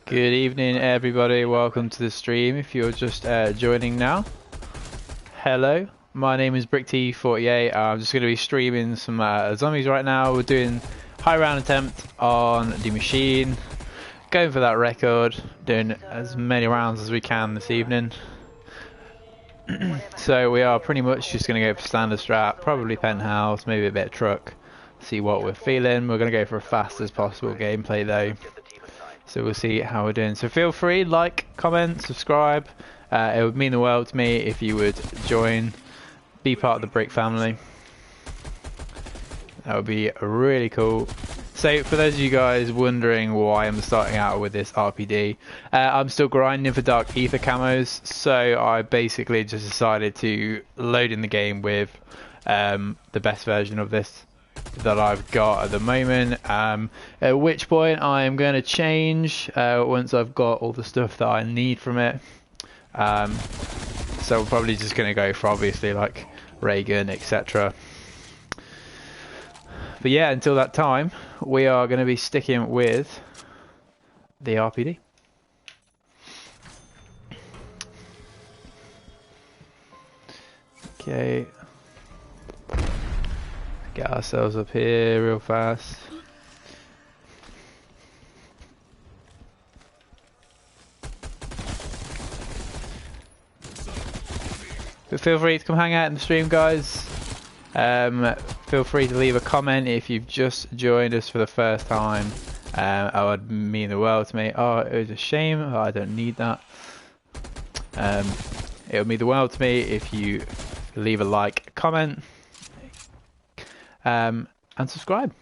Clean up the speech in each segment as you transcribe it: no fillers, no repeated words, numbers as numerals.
Good evening, everybody. Welcome to the stream. If you're just joining now, hello. My name is BrickT48. I'm just going to be streaming some zombies right now. We're doing high round attempt on the machine, going for that record, doing as many rounds as we can this evening. So we are pretty much just going to go for standard strat, probably penthouse, maybe a bit of truck, see what we're feeling. We're going to go for a fast as possible gameplay though, so we'll see how we're doing. So feel free, like, comment, subscribe. It would mean the world to me if you would join, be part of the Brick family. That would be really cool. So for those of you guys wondering why I'm starting out with this RPD, I'm still grinding for Dark Ether camos, so I basically just decided to load in the game with the best version of this that I've got at the moment, at which point I'm going to change once I've got all the stuff that I need from it. So we're probably just going to go for obviously like ray gun, etc. But yeah, until that time, we are going to be sticking with the RPD. Okay. Get ourselves up here real fast. But feel free to come hang out in the stream, guys. Feel free to leave a comment if you've just joined us for the first time. That would mean the world to me. Oh, it was a shame. Oh, I don't need that. It would mean the world to me if you leave a like, comment, and subscribe.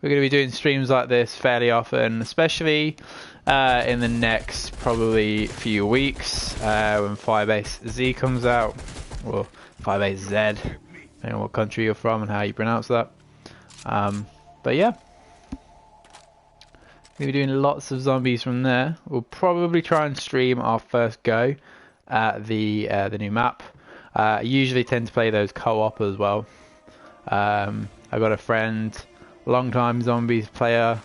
We're going to be doing streams like this fairly often, especially in the next probably few weeks when Firebase Z comes out, or Firebase Z, depending on what country you're from and how you pronounce that. But yeah, we'll be doing lots of zombies from there. We'll probably try and stream our first go at the new map. I usually tend to play those co-op as well. I got a friend, long-time zombies player,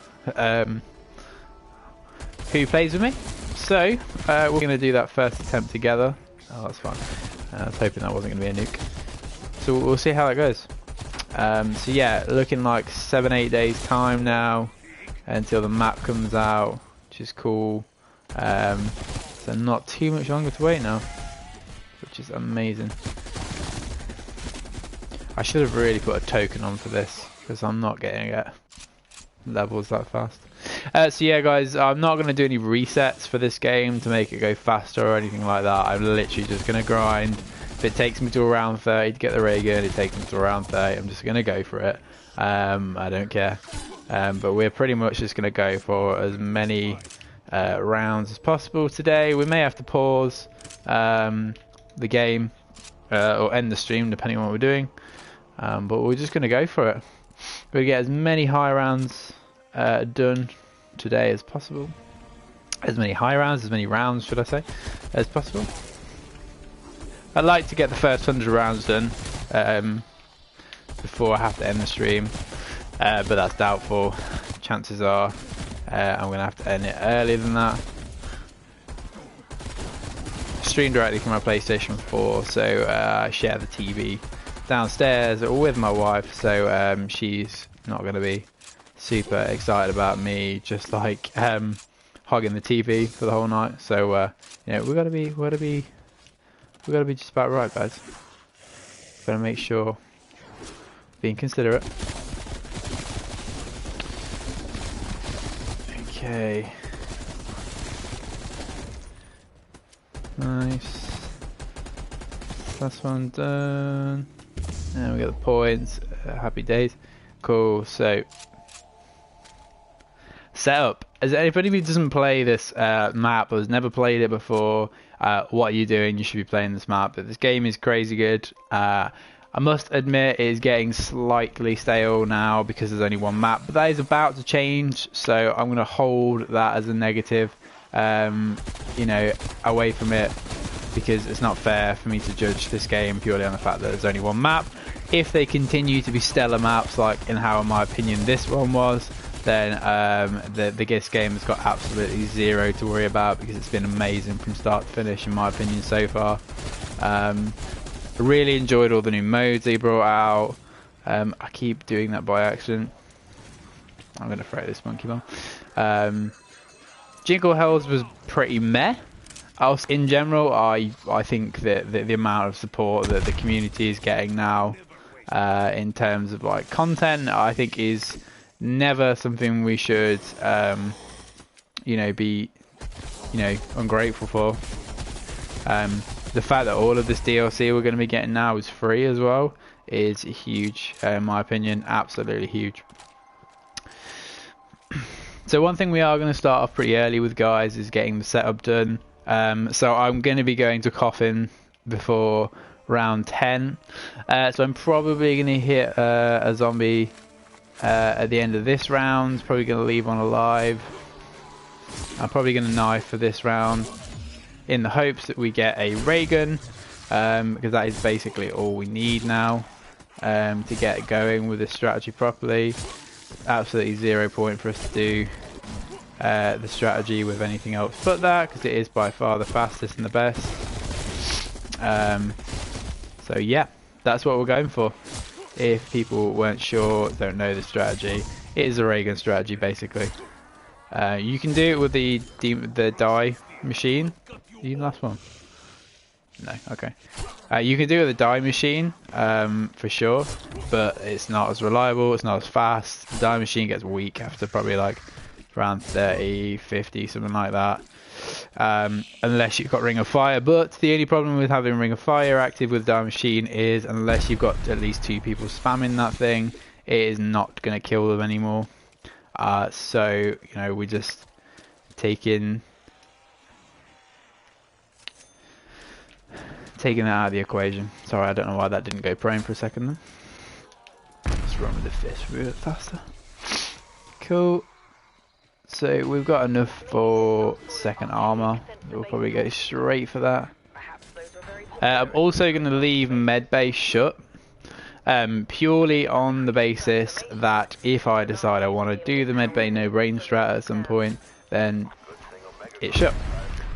who plays with me. So we're going to do that first attempt together. Oh, that's fine. I was hoping that wasn't going to be a nuke. So we'll see how that goes. So yeah, looking like 7-8 days time now until the map comes out, which is cool. So not too much longer to wait now, which is amazing. I should have really put a token on for this because I'm not getting it levels that fast. So yeah, guys, I'm not going to do any resets for this game to make it go faster or anything like that. I'm literally just going to grind. If it takes me to around 30 to get the ray gun, it takes me to around 30. I'm just going to go for it. I don't care. But we're pretty much just going to go for as many rounds as possible today. We may have to pause the game or end the stream depending on what we're doing. But we're just going to go for it. We're going to get as many high rounds done today as possible. As many high rounds, as many rounds, should I say, as possible. I'd like to get the first 100 rounds done before I have to end the stream. But that's doubtful. Chances are I'm going to have to end it earlier than that. Stream directly from my PlayStation 4, so I share the TV downstairs with my wife, so she's not going to be super excited about me just like hogging the TV for the whole night. So you know, we gotta be just about right, guys. Gotta make sure being considerate. Okay. Nice. Last one done. And we got the points. Happy days. Cool. So setup. As anybody who doesn't play this map or has never played it before, what are you doing? You should be playing this map. But this game is crazy good. I must admit it is getting slightly stale now because there's only one map, but that is about to change, so I'm going to hold that as a negative, you know, away from it because it's not fair for me to judge this game purely on the fact that there's only one map. If they continue to be stellar maps, like in how in my opinion this one was, then this game has got absolutely zero to worry about, because it's been amazing from start to finish in my opinion so far. I really enjoyed all the new modes they brought out. I keep doing that by accident. I'm going to throw this monkey bomb. Jingle Hells was pretty meh. In general, I think that the amount of support that the community is getting now in terms of like content, I think is never something we should be ungrateful for. The fact that all of this DLC we're going to be getting now is free as well is huge, in my opinion. Absolutely huge. So one thing we are going to start off pretty early with, guys, is getting the setup done. So I'm going to be going to Coffin before round 10. So I'm probably going to hit a zombie at the end of this round. Probably going to leave one alive. I'm probably going to knife for this round in the hopes that we get a ray gun, because that is basically all we need now to get going with this strategy properly. Absolutely 0 point for us to do the strategy with anything else but that, because it is by far the fastest and the best. So yeah, that's what we're going for. If people weren't sure, don't know the strategy, it is a ray gun strategy basically. You can do it with the die machine. You last one? No, okay. You can do it with the die machine for sure, but it's not as reliable, it's not as fast. The die machine gets weak after probably like around 30, 50, something like that. Unless you've got Ring of Fire, but the only problem with having Ring of Fire active with die machine is unless you've got at least 2 people spamming that thing, it is not going to kill them anymore. So, we just taking that out of the equation. Sorry, I don't know why that didn't go prone for a second then. Let's run with the fist a bit faster. Cool. So we've got enough for second armor. We'll probably go straight for that. I'm also going to leave medbay shut, purely on the basis that if I decide I want to do the medbay no brain strat at some point, then it's shut.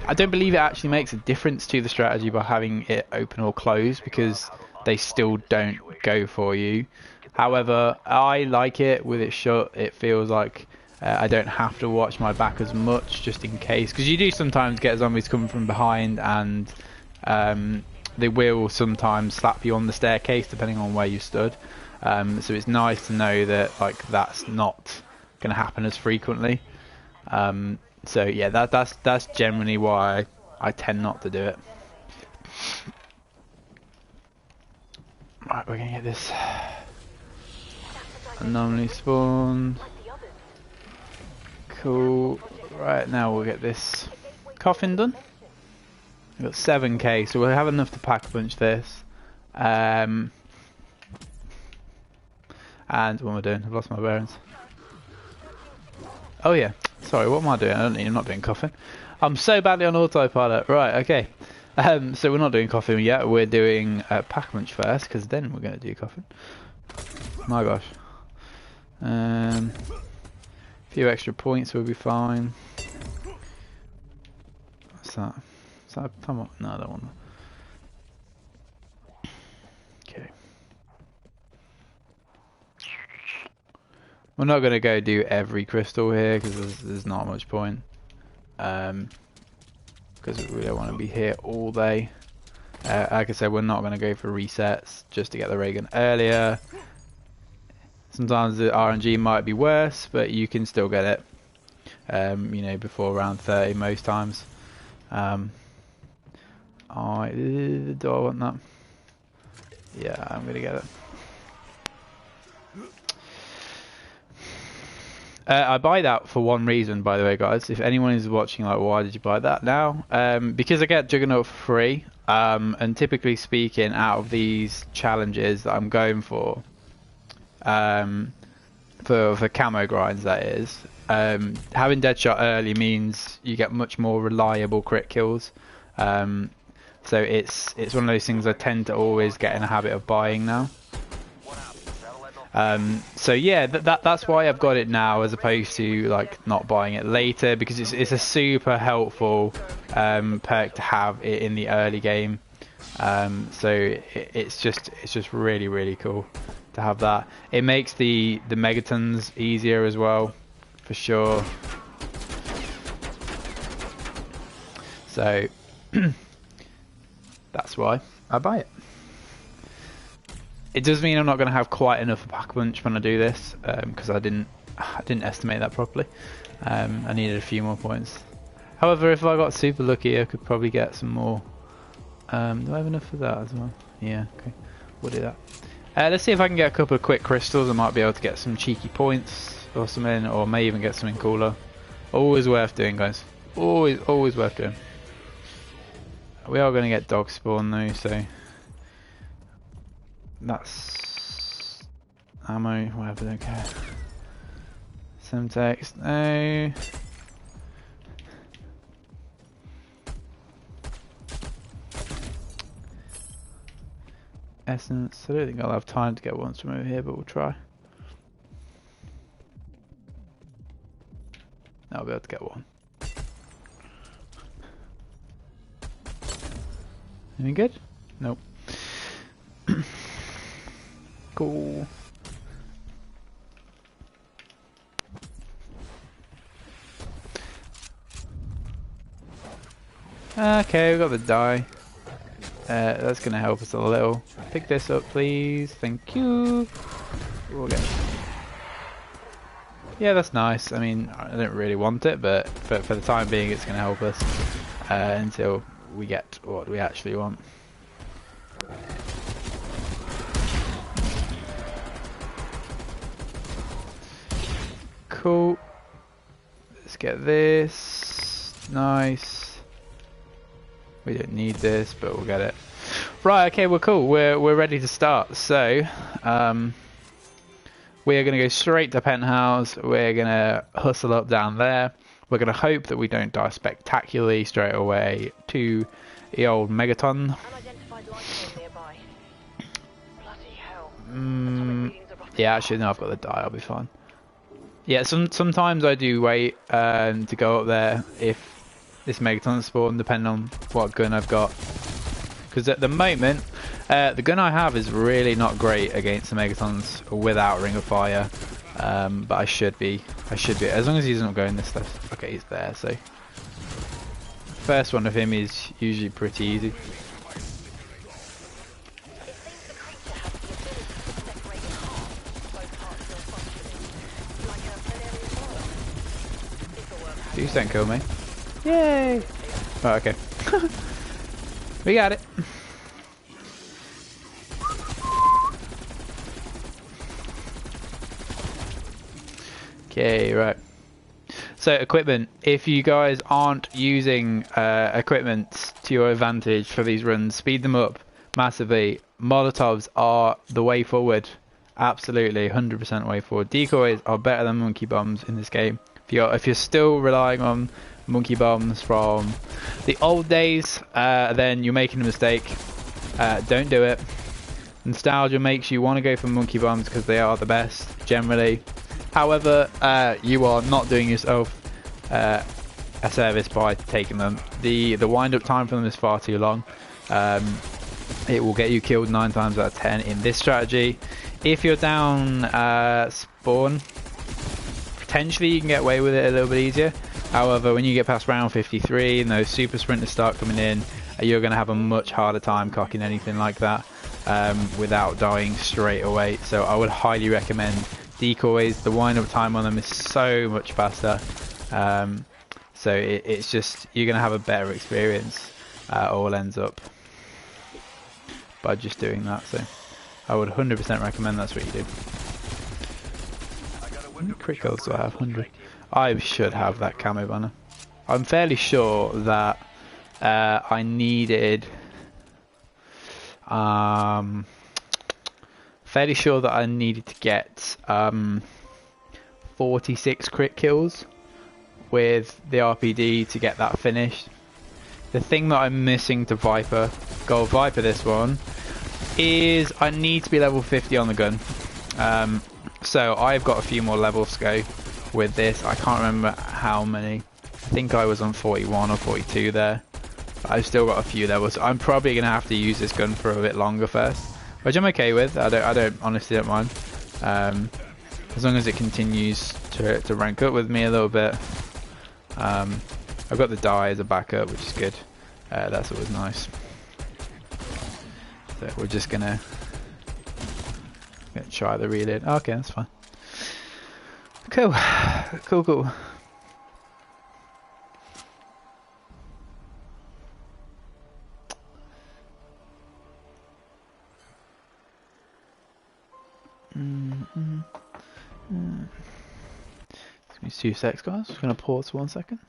I don't believe it actually makes a difference to the strategy by having it open or closed, because they still don't go for you. However, I like it with it shut. It feels like I don't have to watch my back as much, just in case, because you do sometimes get zombies coming from behind, and they will sometimes slap you on the staircase depending on where you stood. So it's nice to know that that's not going to happen as frequently. So yeah, that's generally why I tend not to do it. Right, we're gonna get this anomaly spawned. Cool. Right, now we'll get this coffin done. We've got 7k, so we'll have enough to pack a bunch this. And what am I doing? I've lost my bearings. Oh yeah, sorry, what am I doing? I'm not doing coffin. I'm so badly on autopilot. Right, okay. So we're not doing coffin yet. We're doing pack lunch first, because then we're going to do coffin. My gosh. A few extra points will be fine. What's that? Is that a come on? No, I don't want that. Okay. We're not going to go do every crystal here, because there's not much point. Because we don't want to be here all day. Like I said, we're not going to go for resets just to get the ray gun earlier. Sometimes the RNG might be worse, but you can still get it. Before round 30 most times. Do I want that? Yeah, I'm going to get it. I buy that for one reason, by the way, guys. If anyone is watching, why did you buy that now? Because I get Juggernaut for free, and typically speaking, out of these challenges that I'm going for camo grinds, that is, having Deadshot early means you get much more reliable crit kills. So it's one of those things I tend to always get in a habit of buying now. So yeah, that's why I've got it now as opposed to like not buying it later, because it's a super helpful perk to have it in the early game. So it's just really cool to have that. It makes the megatons easier as well, for sure. So that's why I buy it. It does mean I'm not going to have quite enough Pack-a-Punch when I do this, because I didn't estimate that properly. I needed a few more points. However, if I got super lucky, I could probably get some more. Do I have enough for that as well? Yeah, okay, we'll do that. Let's see if I can get a couple of quick crystals. I might be able to get some cheeky points or something, or may even get something cooler. Always worth doing, guys. Always worth doing. We are going to get dog spawn though, so that's ammo, whatever, don't care. Semtex, no. Essence, I don't think I'll have time to get ones from over here, but we'll try. I'll be able to get one. Any good? Nope. Cool. Okay, we got the die. That's gonna help us a little. Pick this up, please. Thank you. We'll get. Yeah, that's nice. I mean, I don't really want it, but for the time being, it's gonna help us until we get what we actually want. Cool. Let's get this. Nice. We don't need this, but we'll get it. Right, okay, we're cool. We're ready to start. So, we're going to go straight to penthouse. We're going to hustle up down there. We're going to hope that we don't die spectacularly straight away to the old Megaton. Yeah, actually, no, I've got the die. I'll be fine. Yeah, sometimes I do wait to go up there if this Megaton spawn, depending on what gun I've got. Because at the moment, the gun I have is really not great against the Megatons without Ring of Fire. But I should be, as long as he's not going this stuff. Okay, he's there, so. First one of him is usually pretty easy. Please don't kill me. Yay! Oh, okay. We got it. Okay, right. So equipment. If you guys aren't using equipment to your advantage for these runs, speed them up massively. Molotovs are the way forward. Absolutely, 100% way forward. Decoys are better than monkey bombs in this game. If you're still relying on monkey bombs from the old days, then you're making a mistake. Don't do it. Nostalgia makes you want to go for monkey bombs because they are the best generally. However, you are not doing yourself a service by taking them. The wind up time for them is far too long. It will get you killed 9 times out of 10 in this strategy. If you're down spawn, potentially you can get away with it a little bit easier. However, when you get past round 53 and those super sprinters start coming in, you're going to have a much harder time cocking anything like that without dying straight away. So I would highly recommend decoys. The wind up time on them is so much faster. So it's just, you're going to have a better experience all ends up by just doing that. So I would 100% recommend that's what you do. How many crit kills do I have? 100. I should have that camo banner. I'm fairly sure that I needed to get 46 crit kills with the RPD to get that finished. The thing that I'm missing to Viper, Gold Viper this one, is I need to be level 50 on the gun. So I've got a few more levels to go with this. I can't remember how many. I think I was on 41 or 42 there. I've still got a few levels. I'm probably going to have to use this gun for a bit longer first, which I'm okay with. I honestly don't mind. As long as it continues to rank up with me a little bit. I've got the die as a backup, which is good. That's always nice. So we're just gonna try the reload. Okay, that's fine. Cool, cool. Give me 2 seconds, guys. Just gonna pause for 1 second.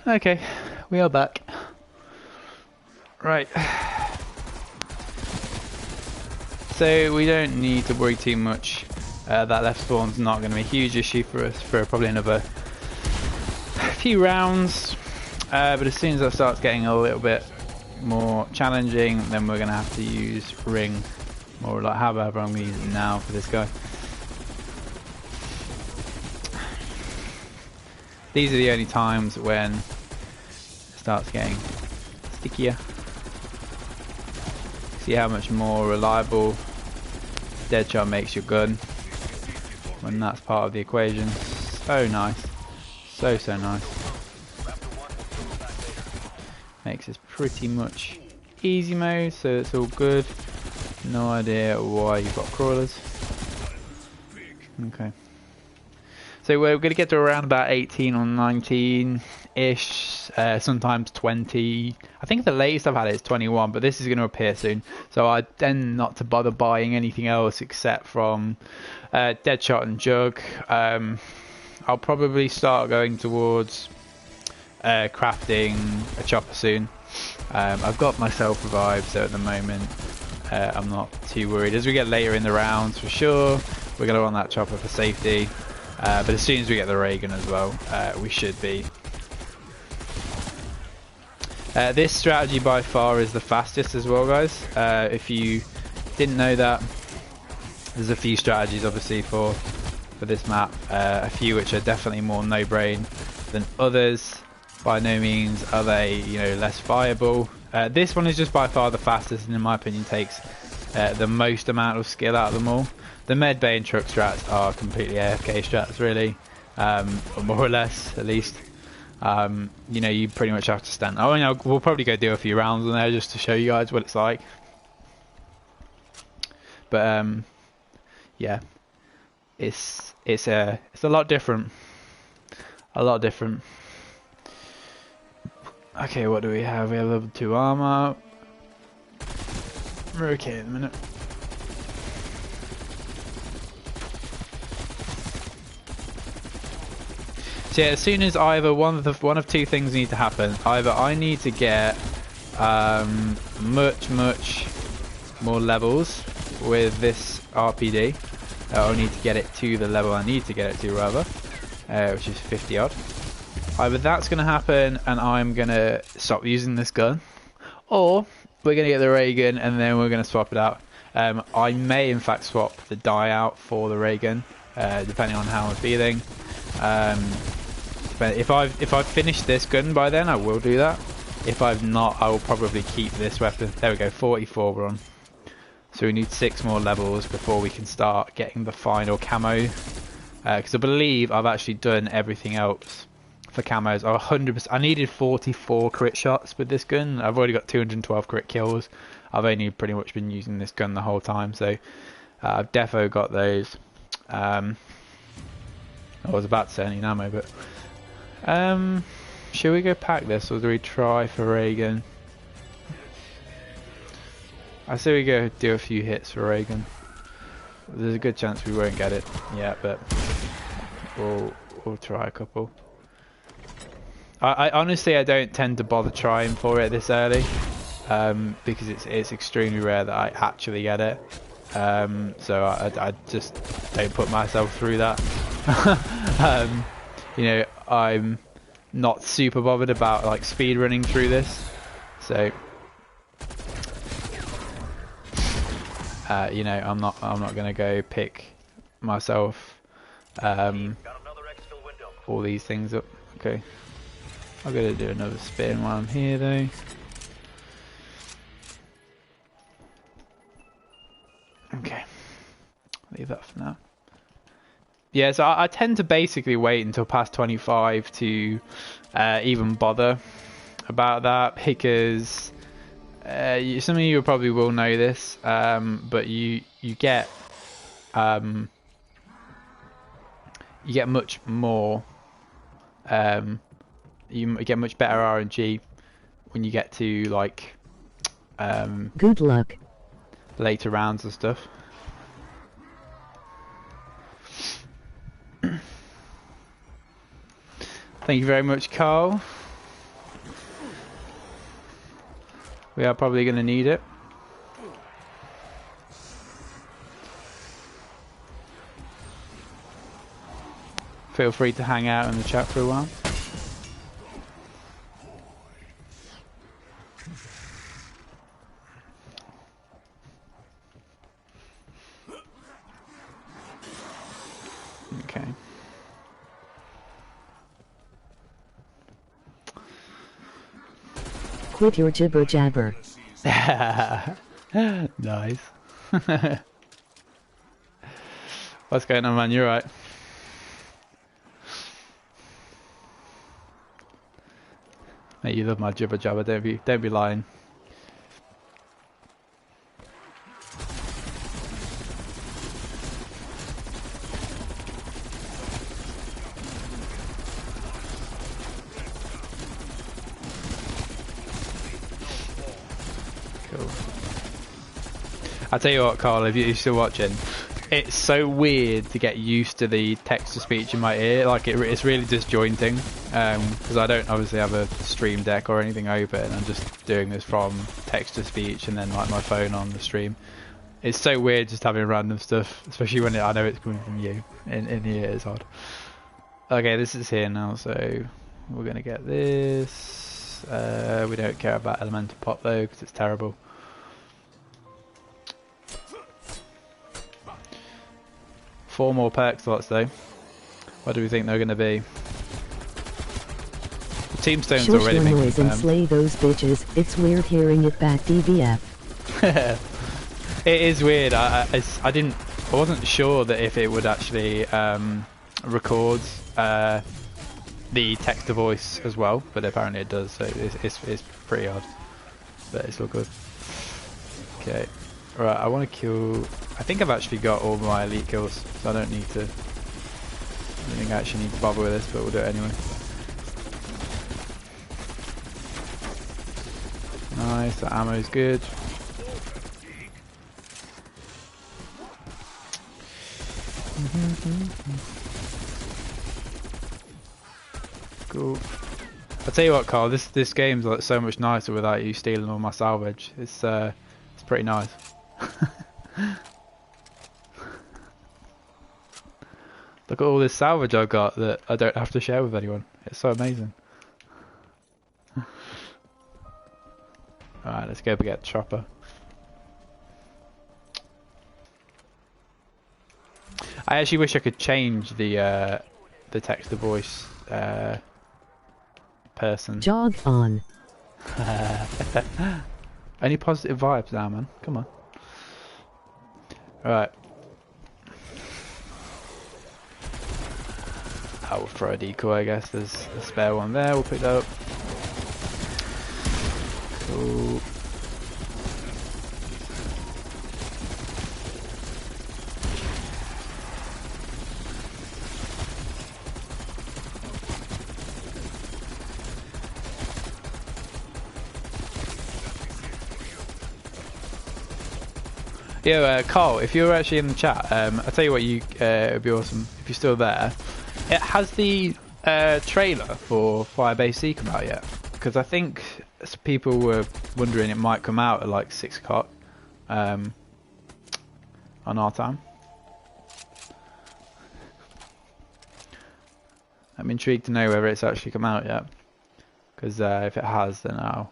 Okay, we are back. Right. So we don't need to worry too much. That left spawn's not going to be a huge issue for us for probably another few rounds. But as soon as that starts getting a little bit more challenging, then we're going to have to use ring. Or like however I'm going to use it now for this guy. These are the only times when it starts getting stickier. See how much more reliable Deadshot makes your gun when that's part of the equation. So nice. So nice. Makes this pretty much easy mode, so it's all good. No idea why you've got crawlers. Okay. So we're going to get to around about 18 or 19-ish, sometimes 20. I think the latest I've had is 21, but this is going to appear soon. So I tend not to bother buying anything else except from Deadshot and Jug. I'll probably start going towards crafting a chopper soon. I've got myself revived, so at the moment I'm not too worried. As we get later in the rounds, for sure, we're going to want that chopper for safety. But as soon as we get the ray gun as well, we should be. This strategy by far is the fastest as well, guys. If you didn't know that, there's a few strategies obviously for this map. A few which are definitely more no-brain than others. By no means are they, less viable. This one is just by far the fastest, and in my opinion takes the most amount of skill out of them all. The medbay and truck strats are completely AFK strats, really, or more or less, at least. You pretty much have to stand. We'll probably go do a few rounds on there just to show you guys what it's like. But yeah, it's a lot different. A lot different. Okay, what do we have? We have level 2 armor. We're okay in a minute. So yeah, as soon as either one of two things need to happen. Either I need to get much more levels with this RPD. I need to get it to the level I need to get it to, rather, which is 50 odd. Either that's going to happen and I'm going to stop using this gun, or we're going to get the ray gun and then we're going to swap it out. I may in fact swap the die out for the ray gun, depending on how I'm feeling. But if I've finished this gun by then, I will do that. If I've not, I will probably keep this weapon. There we go, 44 we're on. So we need 6 more levels before we can start getting the final camo because I believe I've actually done everything else for camos. 100%. I needed 44 crit shots with this gun. I've already got 212 crit kills. I've only pretty much been using this gun the whole time, so I've defo got those. I was about to say I need ammo, but should we go pack this, or do we try for Reagan? I say we go do a few hits for Reagan. There's a good chance we won't get it yet, but we'll try a couple. I honestly, I don't tend to bother trying for it this early, because it's extremely rare that I actually get it. So I just don't put myself through that. You know, I'm not super bothered about like speed running through this, so you know, I'm not gonna go pick myself all these things up. Okay, I'm gonna do another spin while I'm here though. Okay, leave that for now. Yeah, so I tend to basically wait until past 25 to even bother about that, because some of you probably will know this, but you get much more, you get much better RNG when you get to like good luck later rounds and stuff. Thank you very much, Carl. We are probably going to need it. Feel free to hang out in the chat for a while. Okay. Quit your jibber jabber. Nice. What's going on, man? You alright? Mate, you love my jibber jabber, don't be lying. I'll tell you what, Carl, if you're still watching, it's so weird to get used to the text-to-speech in my ear. Like, it's really disjointing, because I don't obviously have a stream deck or anything open. I'm just doing this from text-to-speech and then like my phone on the stream. It's so weird just having random stuff, especially when I know it's coming from you in the ear. It's odd. Okay, this is here now, so we're going to get this. We don't care about Elemental Pop though, because it's terrible. 4 more perk slots though. What do we think they're going to be? The Teamstone's already been confirmed. And slay those bitches. It's weird hearing it back, DVF. It is weird. I wasn't sure that if it would actually record the text to voice as well, but apparently it does. So it's pretty odd, but it's all good. Okay. Right, I want to kill... I think I've actually got all my elite kills, so I don't think I actually need to bother with this, but we'll do it anyway. Nice, that ammo's good. Cool. I'll tell you what, Carl, this game's like so much nicer without you stealing all my salvage. It's pretty nice. Look at all this salvage I've got that I don't have to share with anyone. It's so amazing. Alright, let's go get Chopper. I actually wish I could change the text to voice person. Jog on. Any positive vibes now, man? Come on. Alright. I will throw a decoy, I guess. There's a spare one there, we'll pick that up. Cool. Yeah, Carl, if you're actually in the chat, I'll tell you what, it would be awesome if you're still there. It has the trailer for Firebase C come out yet? Because I think people were wondering it might come out at like 6 o'clock on our time. I'm intrigued to know whether it's actually come out yet. Because if it has, then I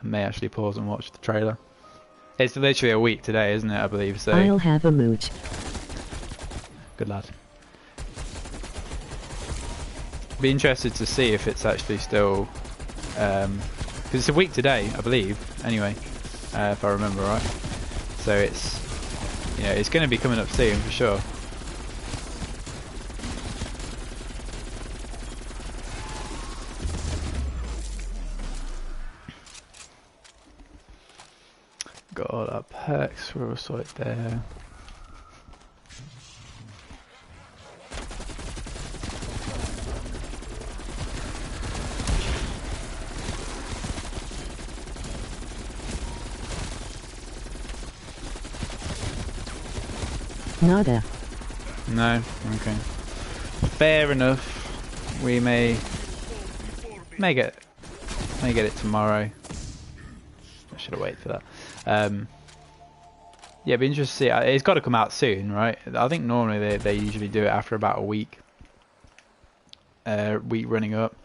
may actually pause and watch the trailer. It's literally a week today, isn't it? I believe so. I'll have a mooch. Good lad. Be interested to see if it's actually still, because it's a week today, I believe. Anyway, if I remember right. So it's, you know, it's going to be coming up soon for sure. Got all our perks, we're all sorted there. Nada. No? Okay. Fair enough. We may get it tomorrow. I should have waited for that. Yeah, it'd be interesting to see. It's got to come out soon, right? I think normally they usually do it after about a week. Week running up.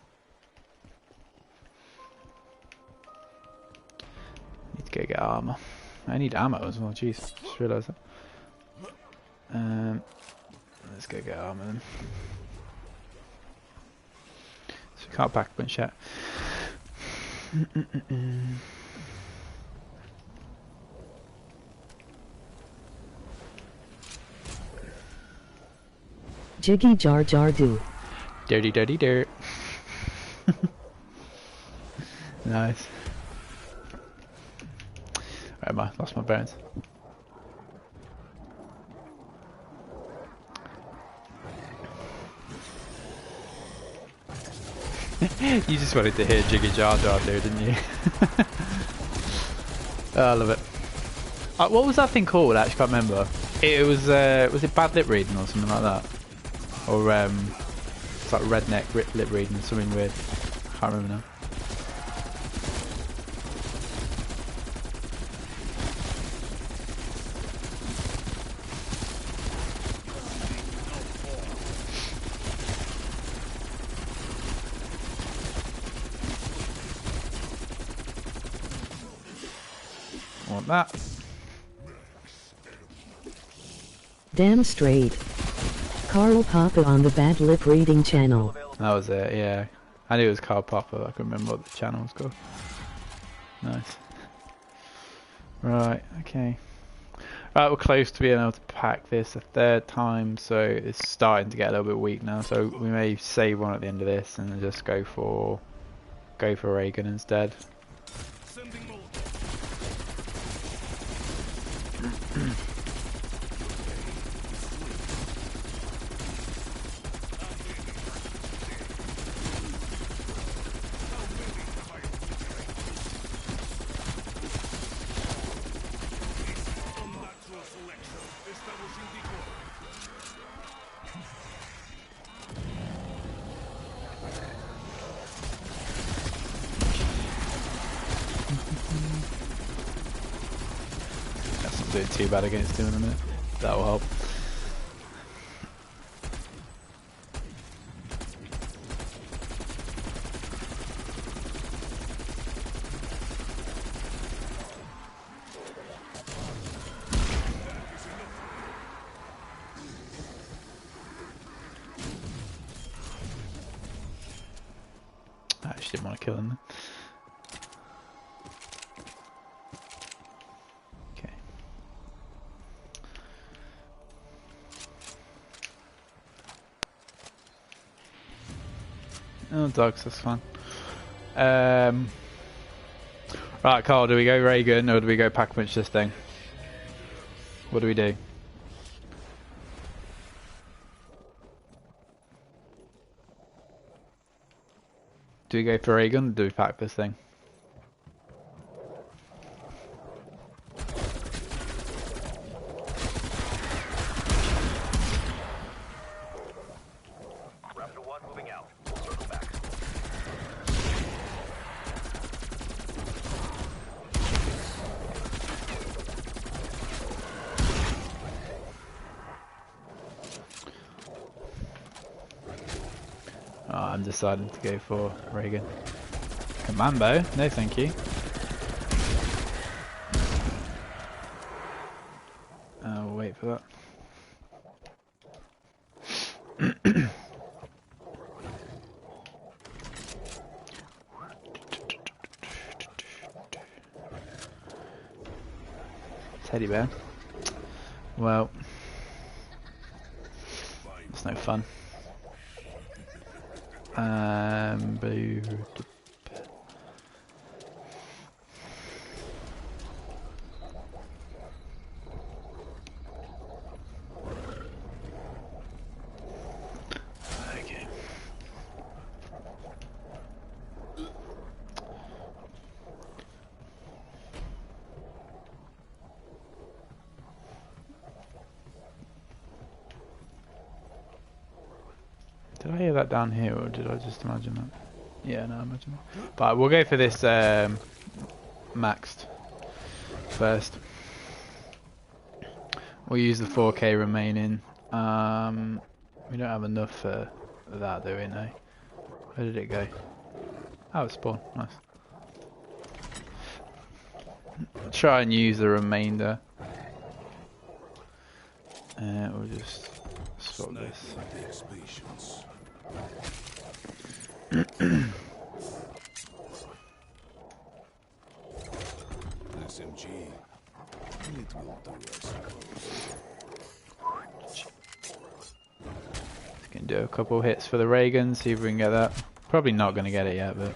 Need to go get armor. I need ammo as well. Jeez, just realised that. Let's go get armor then. So we can't pack a bunch yet. Jiggy jar jar do. Dirty dirty dirt. Nice. Where am I? Lost my bearings. You just wanted to hear Jiggy Jar Jar do, didn't you? Oh, I love it. What was that thing called? I actually can't remember. It was it bad lip reading or something like that? Or it's like redneck lip reading, something weird. I can't remember now. Want that? Damn straight. Carl Papa on the Bad Lip Reading channel. That was it, yeah. I knew it was Carl Popper, I couldn't remember what the channel was called. Nice. Right, okay. Right, we're close to being able to pack this a third time, so it's starting to get a little bit weak now, so we may save one at the end of this and then just go for Reagan instead. That's not doing too bad against him in a minute. That will help. I actually didn't want to kill him. Okay. Oh, dogs, that's fine. Right, Carl, do we go Reagan or do we go pack punch this thing? What do we do? Do we go for Reagan or do we pack this thing? Oh, I'm deciding to go for Reagan. Commando? No thank you. We'll wait for that. Teddy bear. Well, it's no fun. Boo. Okay. Did I hear that down here, or did I just imagine that? Yeah, no, I imagine that. But we'll go for this maxed first. We'll use the 4K remaining. We don't have enough for that, do we? No. Where did it go? Oh, it spawned. Nice. Try and use the remainder. We'll just swap this. SMG. It will do, I suppose. Can do a couple hits for the Reagan, see if we can get that. Probably not going to get it yet, but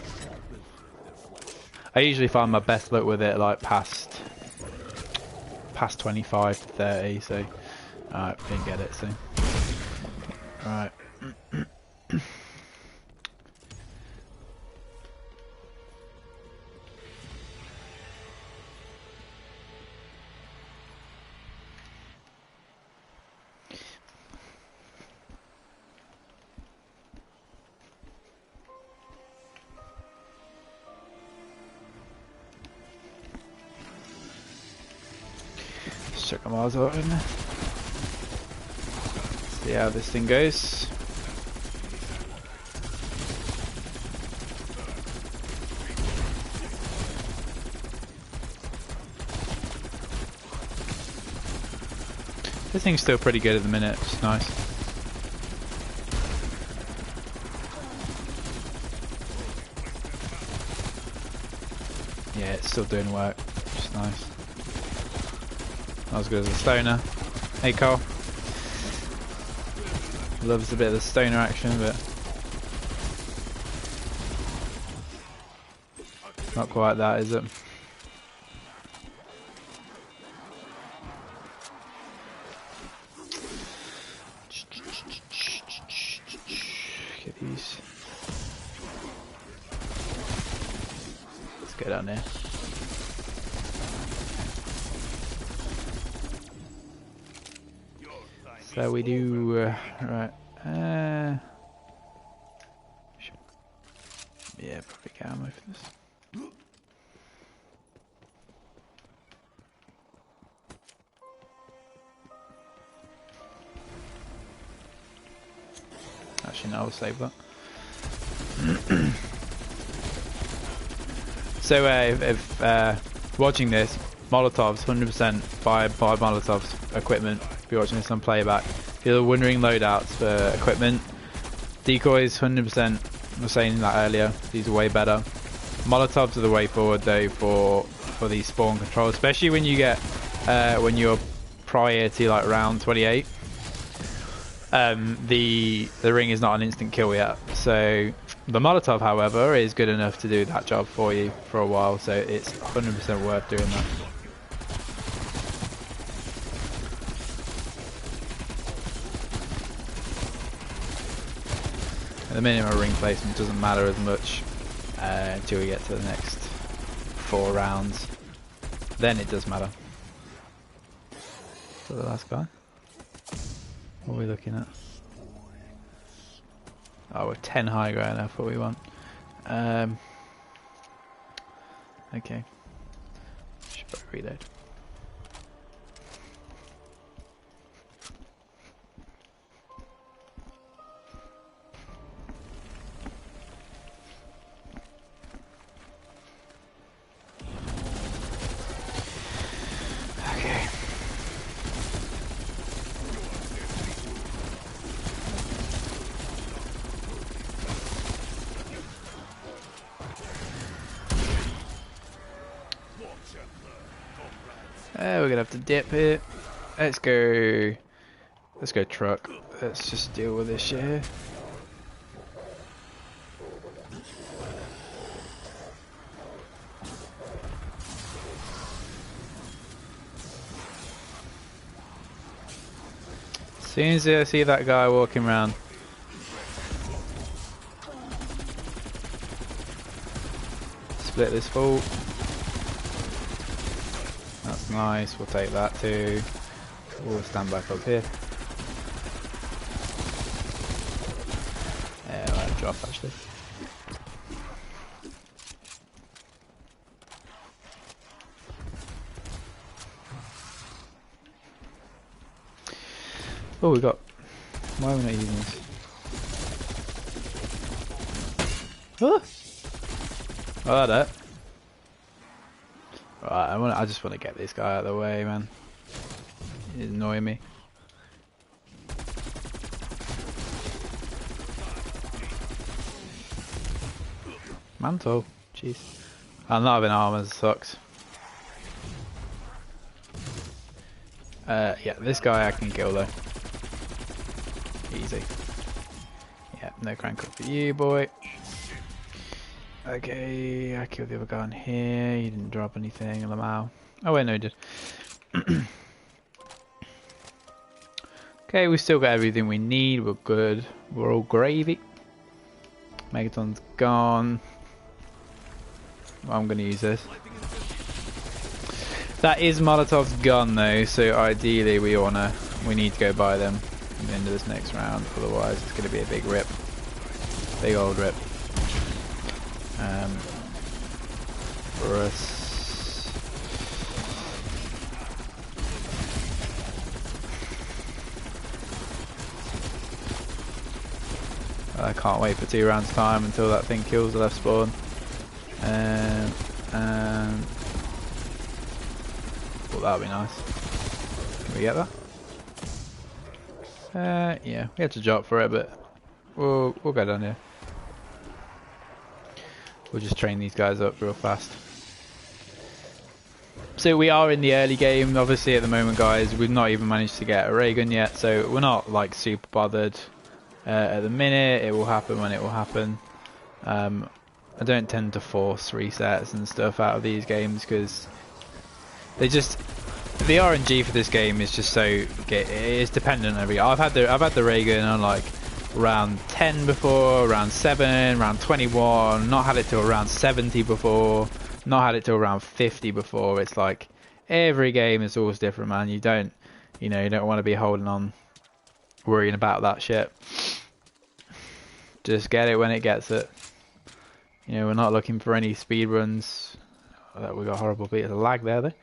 I usually find my best luck with it like past 25 to 30. So, alright, didn't get it. So, right. Check them all out in there. See how this thing goes. This thing's still pretty good at the minute, it's nice. Yeah, it's still doing work, which is nice. Not as good as a stoner. Hey Carl. Loves a bit of the stoner action, but not quite that, is it? Get these. Let's go down there. So we do right. Yeah, probably get ammo for this. Actually, no, I'll save that. So if watching this, Molotovs, 100% buy Molotovs equipment. If you're watching this on playback, if you're wondering loadouts for equipment, decoys 100%. I was saying that earlier. These are way better. Molotovs are the way forward though for these spawn controls, especially when you get when you're prior to like round 28. The ring is not an instant kill yet, So the Molotov, however, is good enough to do that job for you for a while, so it's 100% worth doing that. At the minute, my ring placement doesn't matter as much until we get to the next 4 rounds. Then it does matter. So the last guy. What are we looking at? Oh, we're 10 high ground. That's what we want. Okay. Should probably reload. Okay. We're gonna have to dip here. Let's go. Let's go truck. Let's just deal with this shit here. As soon as I see that guy walking around. Split this fool. That's nice, we'll take that too. We'll stand back up here. Yeah, I'll drop actually. Oh, we got. Why are we not using this? Oh, oh that. Right, I just want to get this guy out of the way, man. He's annoying me. Mantle, jeez. I'm not having armor, sucks. Yeah, this guy I can kill though. Easy. Yeah, no crank up for you, boy. Okay, I killed the other guy in here. He didn't drop anything. Lamau. Oh wait, no, he did. Okay, we still got everything we need. We're good. We're all gravy. Megaton's gone. Well, I'm gonna use this. That is Molotov's gun though, so ideally we need to go buy them at the end of this next round. Otherwise, it's gonna be a big rip. Big old rip. For us. I can't wait for 2 rounds time until that thing kills the left spawn. And well, that'll be nice. Can we get that? Yeah, we had to drop for it, but we'll go down here. We'll just train these guys up real fast. So we are in the early game, obviously at the moment, guys. We've not even managed to get a ray gun yet, so we're not like super bothered. At the minute, it will happen when it will happen. I don't tend to force resets and stuff out of these games because they just the RNG for this game is just so it's dependent on every. I've had the ray gun on like round 10 before, round 7, round 21. Not had it till around 70 before. Not had it till around 50 before. It's like every game is always different, man. You don't want to be holding on, worrying about that shit. Just get it when it gets it. We're not looking for any speed runs. Oh, we got horrible beat. There's a lag there though.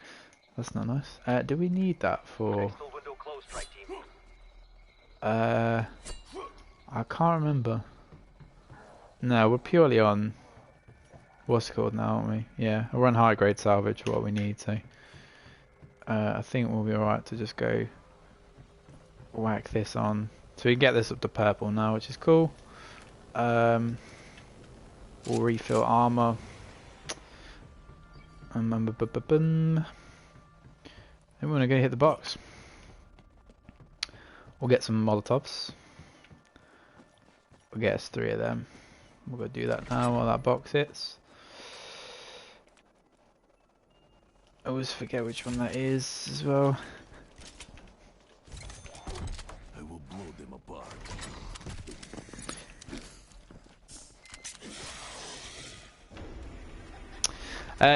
That's not nice. Do we need that for? I can't remember. No, we're purely on. What's it called now, aren't we? Yeah, we're on high grade salvage for what we need. So I think we'll be alright to just go whack this on. So we can get this up to purple now, which is cool. We'll refill armor. Then we're gonna go hit the box. We'll get some Molotovs. We'll get us 3 of them. We'll go do that now while that box hits. I always forget which one that is as well. I will blow them apart.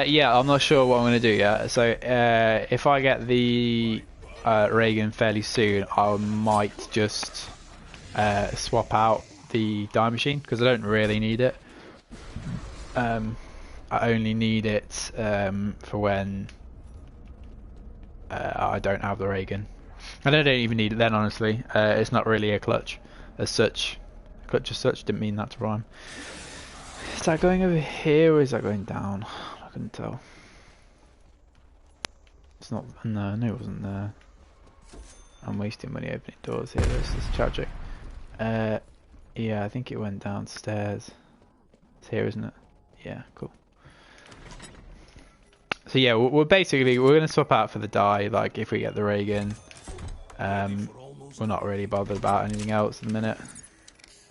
Yeah, I'm not sure what I'm going to do yet. So if I get the Reagan fairly soon, I might just swap out the dye machine because I don't really need it. I only need it for when I don't have the Reagan. And I don't even need it then, honestly. It's not really a clutch as such. Clutch as such, didn't mean that to rhyme. Is that going over here or is that going down? I couldn't tell. It's not. No, it wasn't there. I'm wasting money opening doors here. This is tragic. Yeah, I think it went downstairs. It's here, isn't it? Yeah, cool. So yeah, we're basically going to swap out for the dye. Like if we get the Reagan, we're not really bothered about anything else at the minute.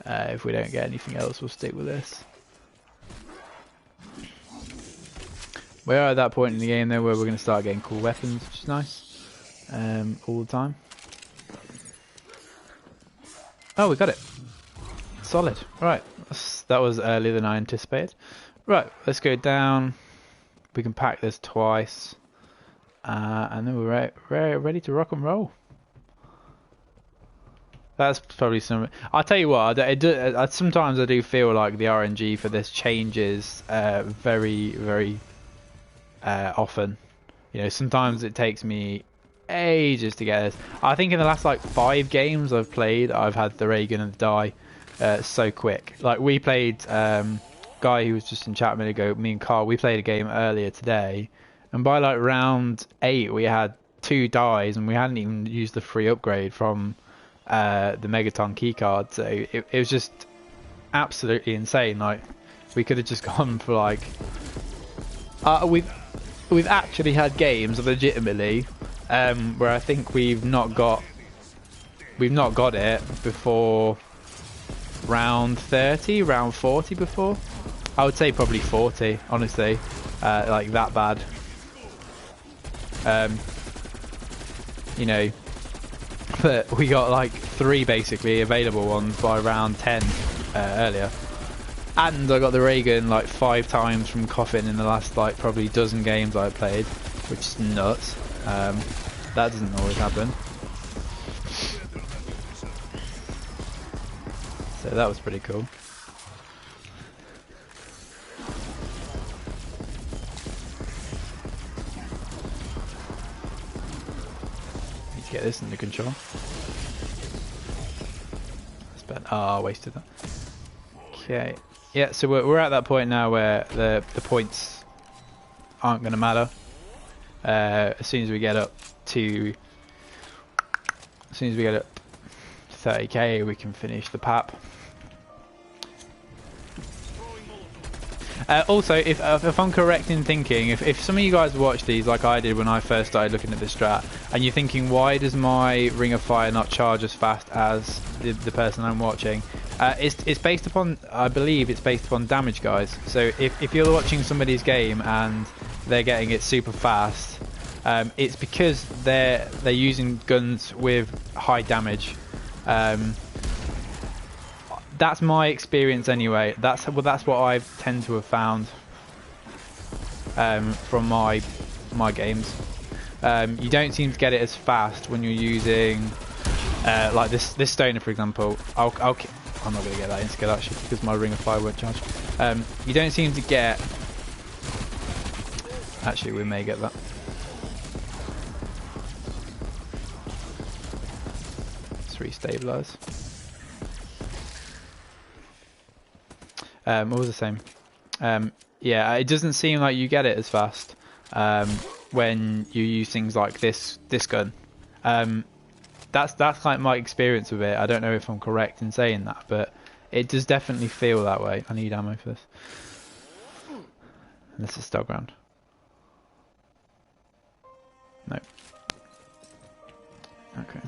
If we don't get anything else, we'll stick with this. We are at that point in the game though where we're going to start getting cool weapons, which is nice. All the time. Oh, we got it. Solid. Right, that was earlier than I anticipated. Right, let's go down. We can pack this twice, and then we're ready to rock and roll. That's probably some. I'll tell you what. Sometimes I do feel like the RNG for this changes very, very often. You know, sometimes it takes me ages to get this. I think in the last like 5 games I've played, I've had the Reagan and the dye so quick. Like we played. Guy who was just in chat a minute ago, me and Carl, we played a game earlier today, and by like round 8 we had 2 dyes and we hadn't even used the free upgrade from the Megaton keycard, so it was just absolutely insane. Like we could have just gone for like we've actually had games legitimately where I think we've not got it before round 30, round 40 before. I would say probably 40, honestly, like that bad. You know, but we got like 3 basically available ones by round 10 earlier. And I got the Reagan like 5 times from Coffin in the last like probably dozen games I played, which is nuts. That doesn't always happen. So that was pretty cool. Need to get this under control. I wasted that. Okay. Yeah, so we're at that point now where the points aren't going to matter. As soon as we get up to 30k, we can finish the pap. Also, if I'm correct in thinking, if some of you guys watch these like I did when I first started looking at this strat, and you're thinking, why does my Ring of Fire not charge as fast as the person I'm watching? It's based upon, I believe it's based upon damage, guys. So if you're watching somebody's game and they're getting it super fast, it's because they're using guns with high damage. That's my experience anyway. That's what I tend to have found from my games. You don't seem to get it as fast when you're using like this stoner, for example. I'm not going to get that into skill actually because my Ring of Fire won't charge. You don't seem to get. Actually, we may get that. Let's restabilize. What was the same? Yeah, it doesn't seem like you get it as fast when you use things like this gun. That's like my experience with it. I don't know if I'm correct in saying that, but it does definitely feel that way. I need ammo for this. And this is still ground. No. Okay.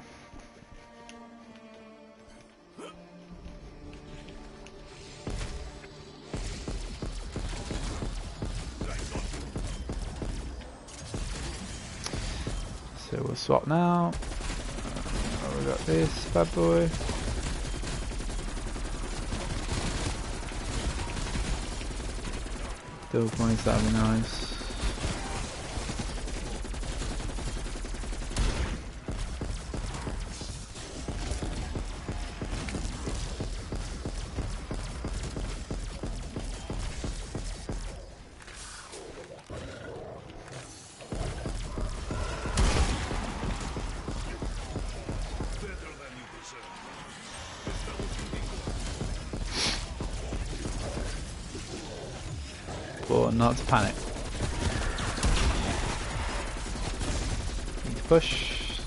So we'll swap now. We got this bad boy. Still points, that'd be nice. But not to panic. Need to push.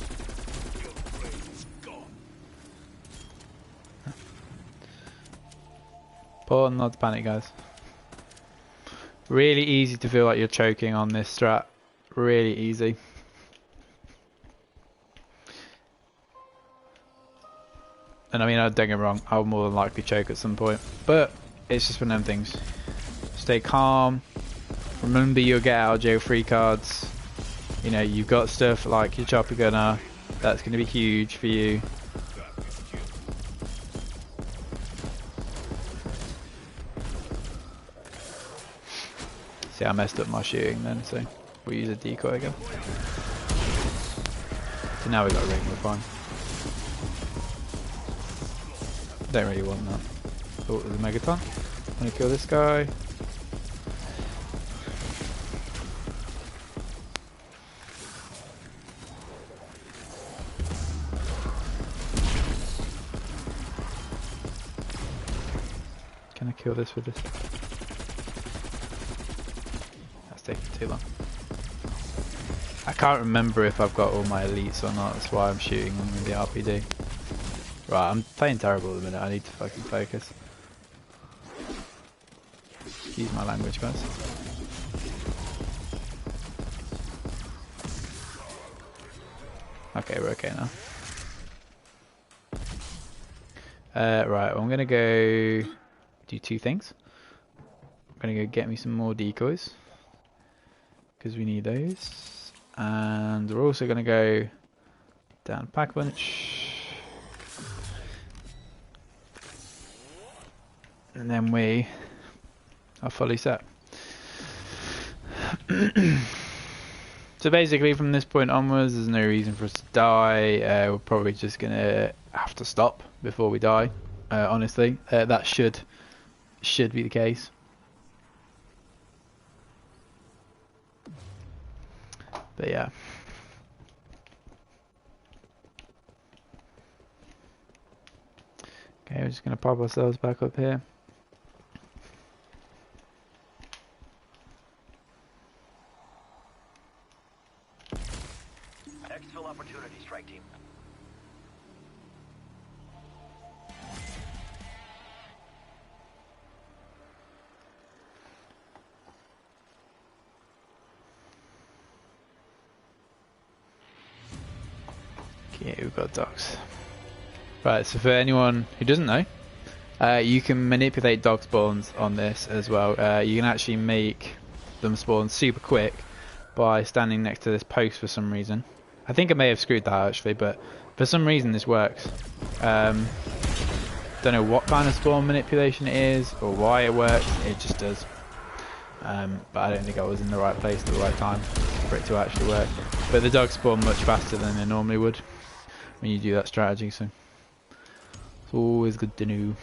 Important not to panic, guys. Really easy to feel like you're choking on this strat. Really easy. And I mean, don't get me wrong, I'll more than likely choke at some point. But it's just one of them things. Stay calm. Remember your get out of jail free cards. You know, you've got stuff like your chopper gunner. That's going to be huge for you. See, I messed up my shooting then, so we'll use a decoy again. So now we've got a ring, we're fine. Don't really want that. Oh, there's a megaton. I'm going to kill this guy. Can I kill this with this? That's taking too long. I can't remember if I've got all my elites or not, that's why I'm shooting them with the RPD. Right, I'm playing terrible at the minute, I need to fucking focus. Excuse my language, guys. Okay, we're okay now. Right, I'm gonna go do two things. I'm gonna go get me some more decoys because we need those, and we're also gonna go down pack bunch, and then we are fully set. So basically, from this point onwards, there's no reason for us to die. We're probably just gonna have to stop before we die. Honestly, that should be the case. But yeah. Okay, we're just gonna pop ourselves back up here. Exfil opportunity, strike team. Okay, we've got dogs. Right, so for anyone who doesn't know, you can manipulate dog spawns on this as well. You can actually make them spawn super quick by standing next to this post for some reason. I think I may have screwed that actually, but for some reason this works. Don't know what kind of spawn manipulation it is or why it works, it just does. But I don't think I was in the right place at the right time for it to actually work. But the dogs spawn much faster than they normally would when you do that strategy, so it's always good to know.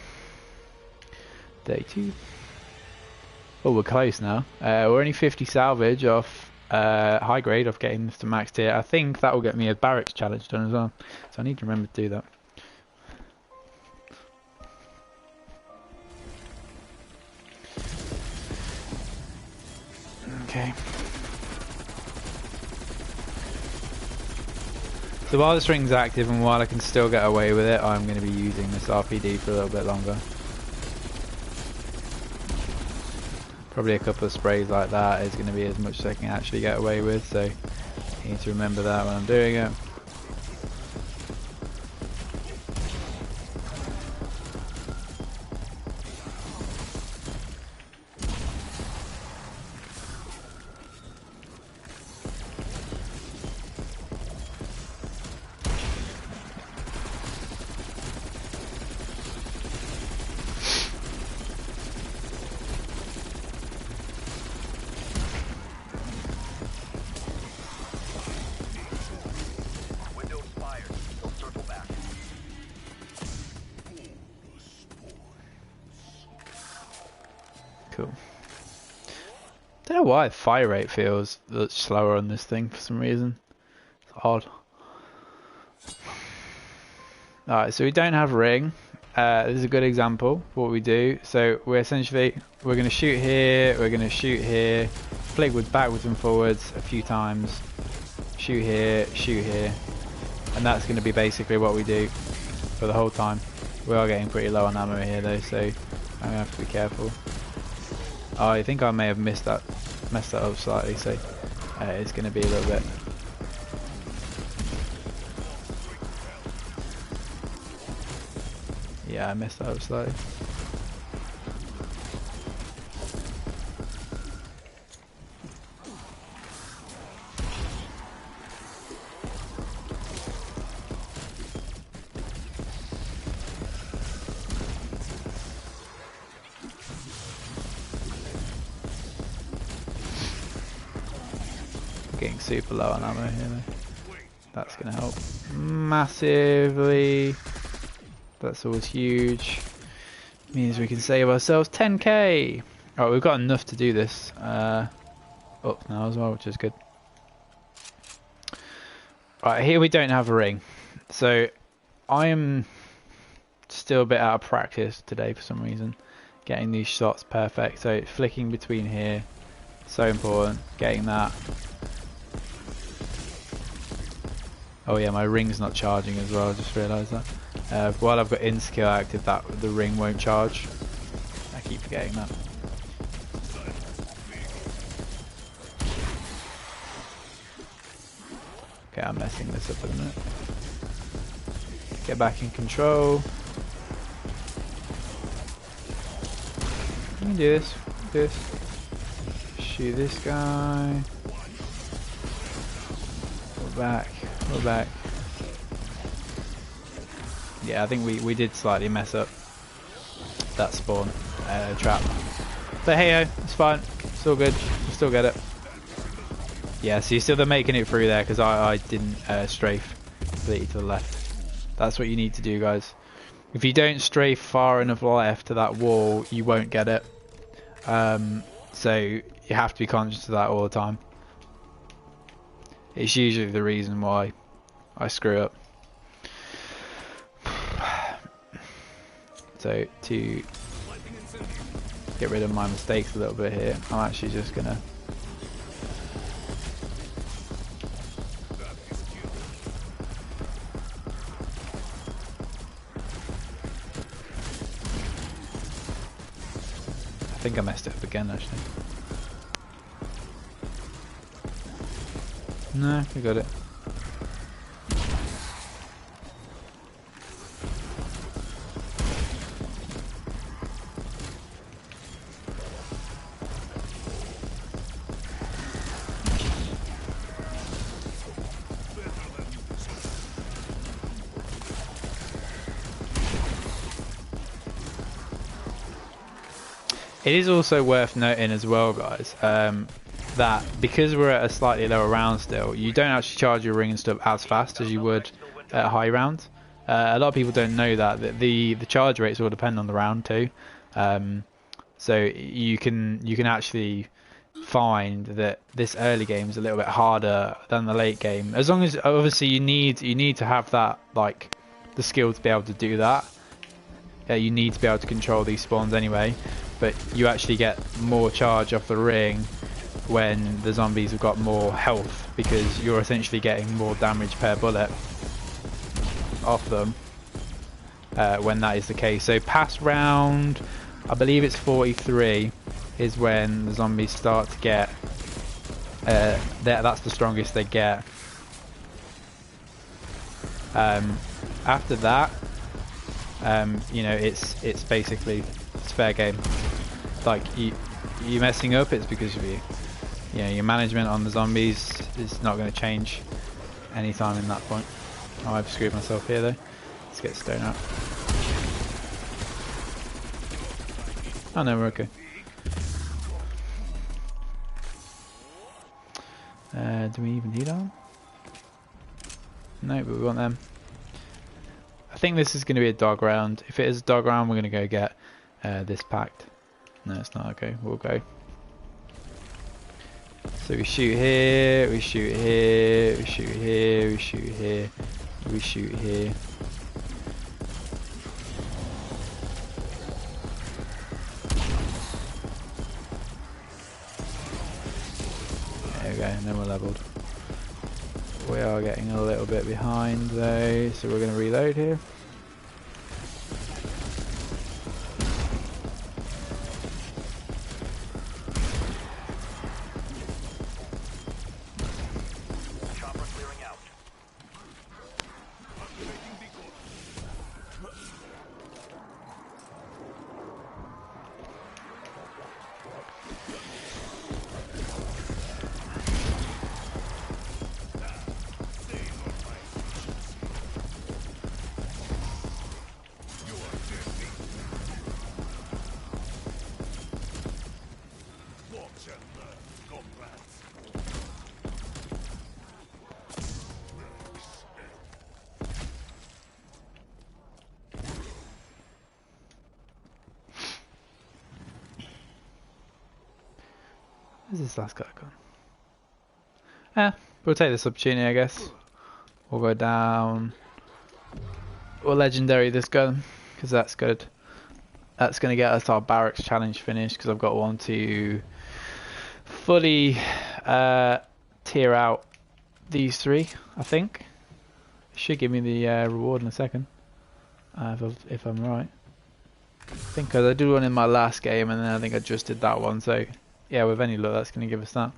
32. Oh, we're close now. We're only 50 salvage off high grade of getting this to max tier. I think that will get me a barracks challenge done as well, so I need to remember to do that. Okay. So while this ring's active and while I can still get away with it, I'm going to be using this RPD for a little bit longer. Probably a couple of sprays like that is going to be as much as I can actually get away with, so I need to remember that when I'm doing it. Cool. Don't know why the fire rate feels slower on this thing for some reason. It's odd. Alright, so we don't have ring. This is a good example of what we do. So we're going to shoot here, we're going to shoot here, flick with backwards and forwards a few times, shoot here, and that's going to be basically what we do for the whole time. We are getting pretty low on ammo here though, so I'm going to have to be careful. Oh, I think I may have messed that up slightly, so it's going to be a little bit. Yeah, I messed that up slightly. Getting super low on ammo here though. That's going to help massively. That's always huge. Means we can save ourselves 10k. Alright, we've got enough to do this. Up now as well, which is good. Right, here we don't have a ring. So I am still a bit out of practice today for some reason. Getting these shots perfect. So flicking between here, so important. Getting that. Oh yeah, my ring's not charging as well, I just realised that. While I've got in-skill active, the ring won't charge. I keep forgetting that. Okay, I'm messing this up in a minute. Get back in control. You can do this. Do this. Shoot this guy. We're back. We're back. Yeah, I think we did slightly mess up that spawn trap. But hey, it's fine. It's all good. We'll still get it. Yeah, so you're still making it through there because I didn't strafe completely to the left. That's what you need to do, guys. If you don't strafe far enough left to that wall, you won't get it. So you have to be conscious of that all the time. It's usually the reason why I screw up. So to get rid of my mistakes a little bit here, I'm actually just gonna I think I messed it up again actually. No, we got it. It is also worth noting as well, guys, that because we're at a slightly lower round still, you don't actually charge your ring and stuff as fast as you would at a high round. A lot of people don't know that the charge rates will depend on the round too. So you can actually find that this early game is a little bit harder than the late game. As long as obviously you need to have that, like, the skill to be able to do that. You need to be able to control these spawns anyway, but you actually get more charge off the ring when the zombies have got more health, because you're essentially getting more damage per bullet off them when that is the case. So past round, I believe it's 43, is when the zombies start to get that's the strongest they get. After that, you know, it's basically fair game. Like you messing up, it's because of you. You know, your management on the zombies is not going to change anytime in that point. Oh, I've screwed myself here though. Let's get stone out. Oh no, we're okay. Do we even need them? No, but we want them. I think this is going to be a dog round. If it is a dog round, we're going to go get this packed. No, it's not. Okay, we'll go. So we shoot here, we shoot here, we shoot here, we shoot here, we shoot here. There we go, and then we're leveled. We are getting a little bit behind though, so we're going to reload here. Where's this last guy gone? We'll take this opportunity, I guess. We'll go down. We'll legendary this gun, because that's good. That's going to get us our barracks challenge finished, because I've got one to fully tier out these three, I think. Should give me the reward in a second, if I'm right. I think because I did one in my last game, and then I think I just did that one, so yeah, with any luck, that's going to give us that.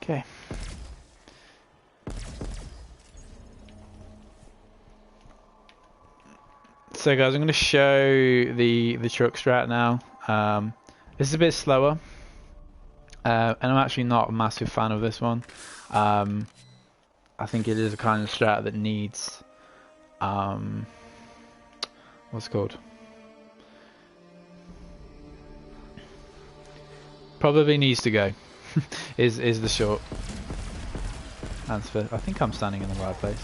Okay. So guys, I'm going to show the truck strat now. This is a bit slower, and I'm actually not a massive fan of this one. I think it is a kind of strat that needs what's it called? Probably needs to go. is the short answer. I think I'm standing in the right place.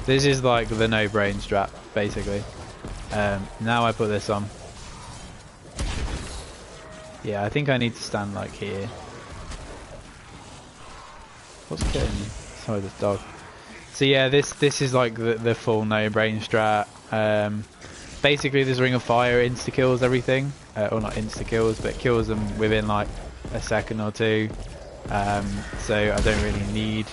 This is like the no-brain strat, basically. Now I put this on. Yeah, I think I need to stand like here. What's getting me? Sorry, this dog. So yeah, this is like the full no-brain strat. Basically, this Ring of Fire insta-kills everything. Or not insta-kills, but kills them within like a second or two. So I don't really need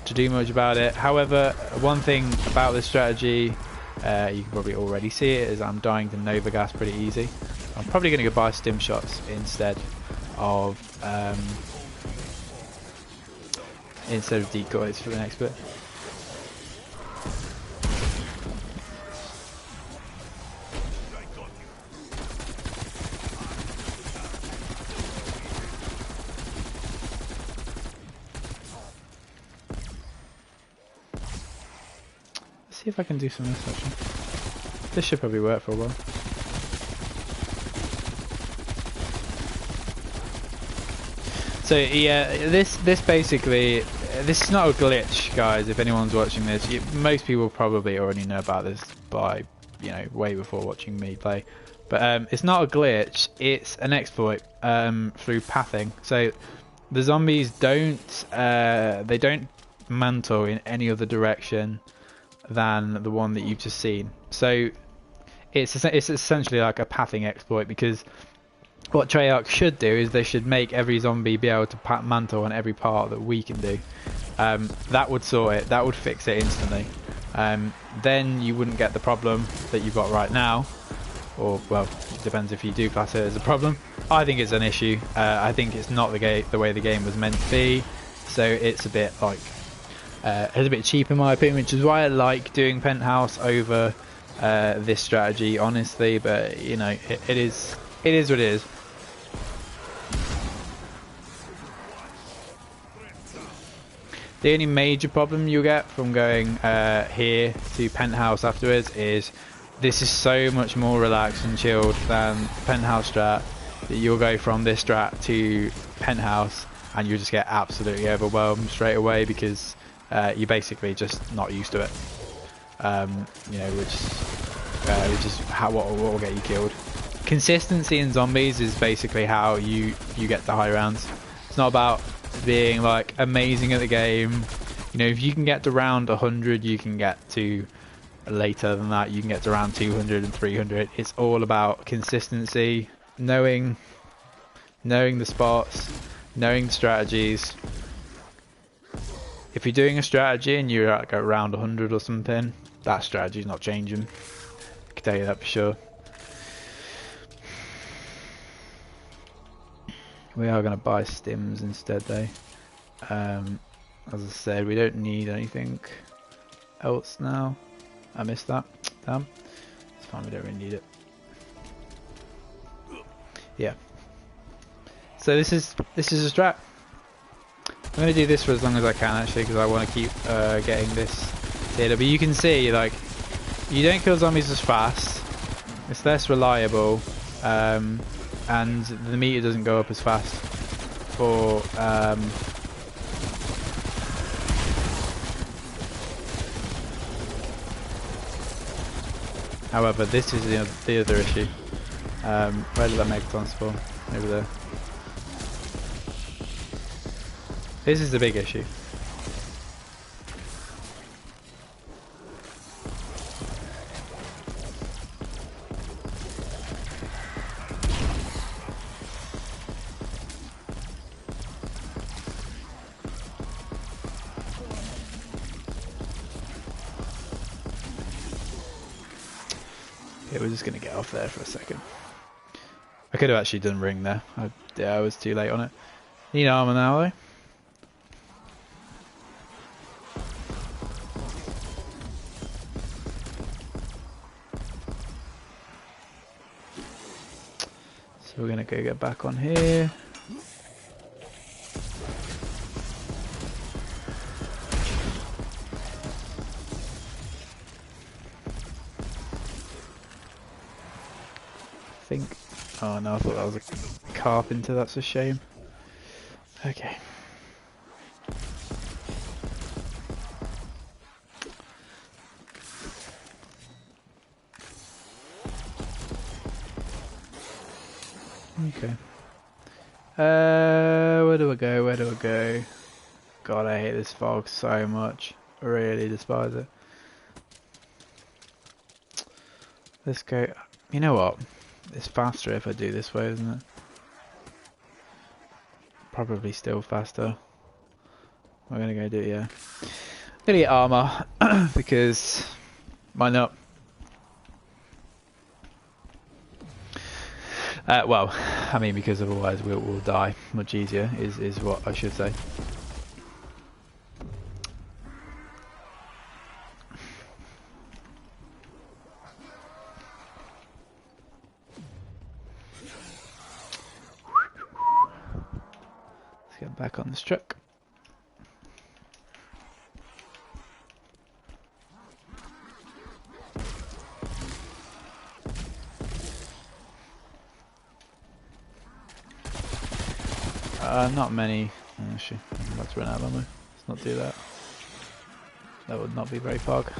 to do much about it. However, one thing about this strategy, you can probably already see it, is I'm dying to Nova Gas pretty easy. I'm probably going to go buy stim shots instead of decoys for the next bit. See if I can do some of this actually. This should probably work for a while. So yeah, this basically, this is not a glitch, guys. If anyone's watching this, most people probably already know about this by, you know, way before watching me play. But it's not a glitch. It's an exploit through pathing. So the zombies don't mantle in any other direction than the one that you've just seen. So it's essentially like a pathing exploit, because what Treyarch should do is they should make every zombie be able to mantle on every part that we can do. That would sort it. That would fix it instantly. Then you wouldn't get the problem that you've got right now. Or, well, it depends if you do class it as a problem. I think it's an issue. I think it's not the way the game was meant to be. So it's a bit like it's a bit cheap in my opinion, which is why I like doing Penthouse over this strategy, honestly. But you know, it is what it is. The only major problem you'll get from going here to penthouse afterwards is this is so much more relaxed and chilled than penthouse strat, that you'll go from this strat to penthouse and you'll just get absolutely overwhelmed straight away because you're basically just not used to it. You know, which is what will get you killed. Consistency in zombies is basically how you get to high rounds. It's not about being like amazing at the game. You know, if you can get to round 100, you can get to later than that. You can get to round 200 and 300. It's all about consistency, knowing the spots, knowing the strategies. If you're doing a strategy and you're at like round 100 or something, that strategy's not changing. I can tell you that for sure. We are going to buy stims instead though. As I said, we don't need anything else now. I missed that. Damn. It's fine, we don't really need it. Yeah. So this is a strat. I'm going to do this for as long as I can actually, because I want to keep getting this tier. But you can see, like, you don't kill zombies as fast. It's less reliable. And the meter doesn't go up as fast for however, this is the other issue. Where did that Megaton spawn? Over there. This is the big issue. We're just going to get off there for a second. I could have actually done ring there. I was too late on it. Need armor now though. So we're going to go get back on here. Oh no, I thought that was a carpenter, that's a shame. Okay. Okay. Where do I go? Where do I go? God, I hate this fog so much. I really despise it. Let's go. You know what? It's faster if I do this way, isn't it? Probably still faster. We're gonna go do it, yeah. I'm gonna get armor because why not? Well, I mean, because otherwise we'll die much easier. Is what I should say. Get back on this truck. Not many. Oh, shit. I'm about to run out of ammo. Let's not do that. That would not be very fog.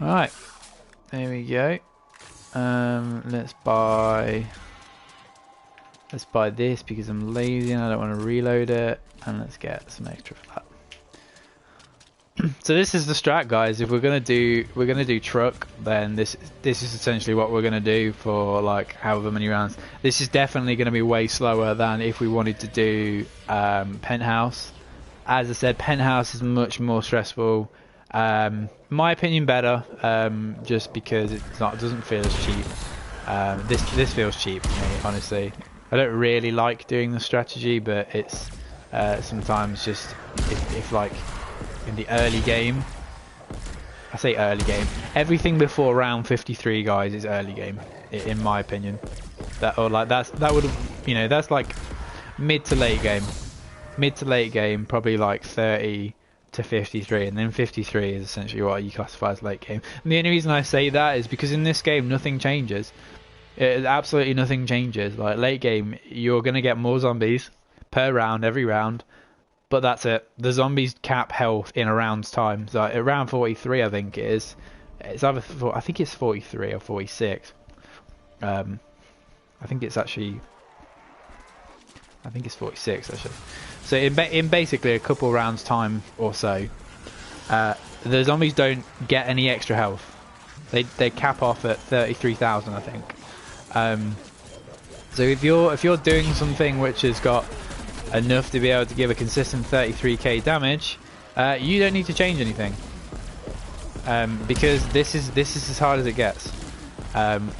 Alright. There we go. Let's buy this because I'm lazy and I don't want to reload it, and let's get some extra for that. So this is the strat, guys. If we're gonna do truck, then this is essentially what we're gonna do for like however many rounds. This is definitely gonna be way slower than if we wanted to do penthouse. As I said, penthouse is much more stressful. My opinion, better, just because it doesn't feel as cheap. This feels cheap to me, honestly. I don't really like doing the strategy, but it's sometimes just if like in the early game. I say early game. Everything before round 53, guys, is early game, in my opinion. That would, you know, that's like mid to late game. mid to late game, probably like 30 to 53, and then 53 is essentially what you classify as late game. And the only reason I say that is because in this game nothing changes. Absolutely nothing changes. Like late game, you're gonna get more zombies per round, every round, but that's it. The zombies cap health in a round's time. So at round 43, I think it is. It's either I think it's 43 or 46. I think it's actually. I think it's 46 actually. So in basically a couple rounds time or so, the zombies don't get any extra health. They cap off at 33,000, I think. So if you're doing something which has got enough to be able to give a consistent 33k damage, you don't need to change anything, because this is as hard as it gets.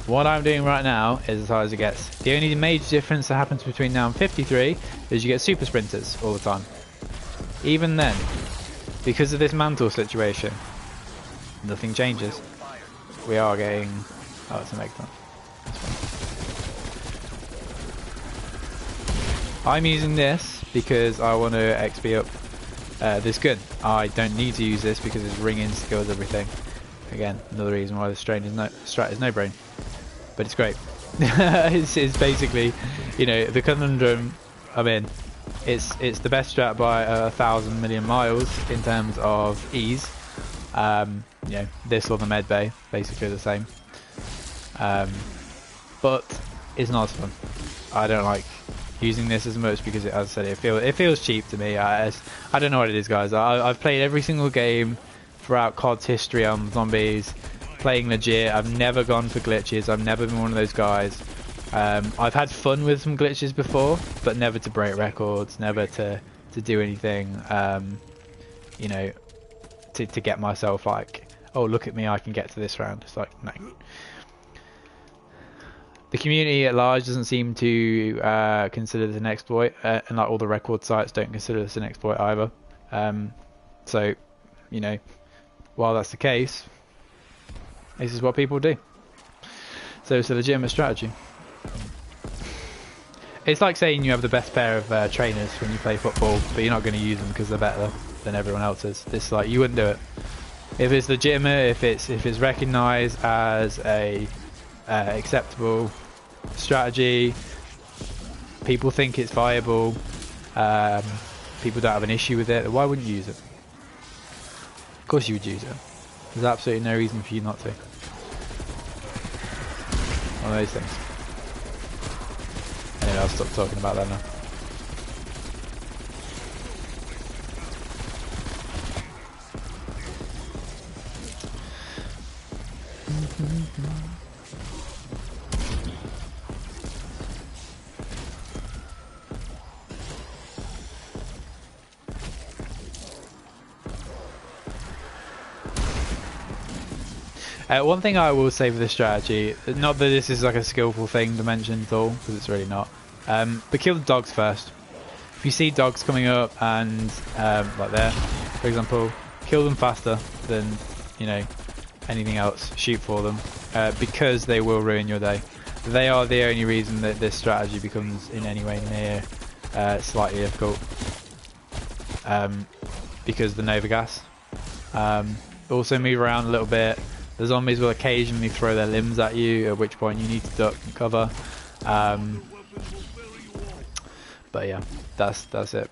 What I'm doing right now is as hard as it gets. The only major difference that happens between now and 53 is you get super sprinters all the time. Even then, because of this mantle situation, nothing changes. We are getting... Oh, it's a Megaton. I'm using this because I want to XP up this gun. I don't need to use this because its ring instills everything. Again, another reason why the strat is no brain, but it's great. it's basically, you know, the conundrum I'm in. It's the best strat by 1,000 million miles in terms of ease. You know, this or the med bay, basically the same. But it's not as fun. I don't like using this as much because, as I said, it feels cheap to me. I don't know what it is, guys. I've played every single game throughout COD's history on zombies, playing legit. I've never gone for glitches. I've never been one of those guys. I've had fun with some glitches before, but never to break records, never to do anything, you know, to get myself like, oh, look at me, I can get to this round. It's like, no. The community at large doesn't seem to consider this an exploit, and like all the record sites don't consider this an exploit either. So, you know, while that's the case, this is what people do. So it's a legitimate strategy. It's like saying you have the best pair of trainers when you play football, but you're not going to use them because they're better than everyone else's. It's like you wouldn't do it if it's legitimate, if it's recognised as a acceptable strategy. People think it's viable. People don't have an issue with it. Why wouldn't you use it? Of course you would use it. There's absolutely no reason for you not to. One of those things. Anyway, I'll stop talking about that now. One thing I will say for this strategy, not that this is like a skillful thing to mention at all, because it's really not, but kill the dogs first. If you see dogs coming up and like there, for example, kill them faster than, you know, anything else. Shoot for them, because they will ruin your day. They are the only reason that this strategy becomes in any way near slightly difficult, because the Nova gas. Also move around a little bit. The zombies will occasionally throw their limbs at you, at which point you need to duck and cover. But yeah, that's it.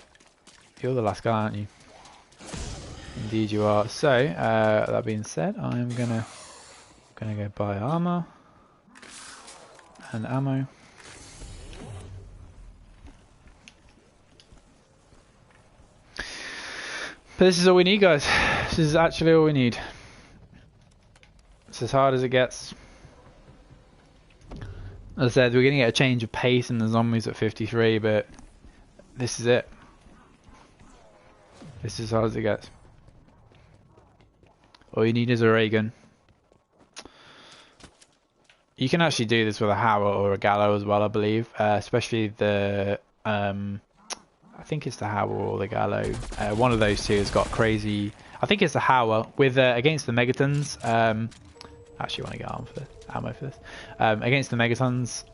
You're the last guy, aren't you? Indeed you are. So, that being said, I'm gonna go buy armor and ammo. But this is all we need, guys. This is actually all we need. It's as hard as it gets. As I said, we're going to get a change of pace in the zombies at 53, but this is it. This is as hard as it gets. All you need is a ray gun. You can actually do this with a Howler or a Gallo as well, I believe. Especially the... I think it's the Howler or the Gallo. One of those two has got crazy... I think it's the Howler with against the Megatons. Actually want to get ammo for this. Against the Megatons,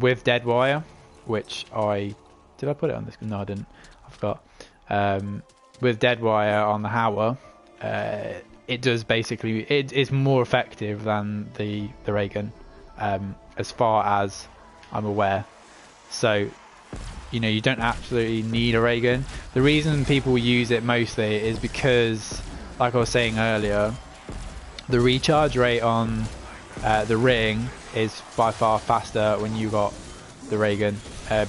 with Dead Wire, which I Did I put it on this? No, I didn't. I forgot. With Deadwire on the Howler, it does basically, it's more effective than the ray gun, as far as I'm aware. So, you know, you don't absolutely need a ray gun. The reason people use it mostly is because, like I was saying earlier, the recharge rate on the ring is by far faster when you got the ray gun,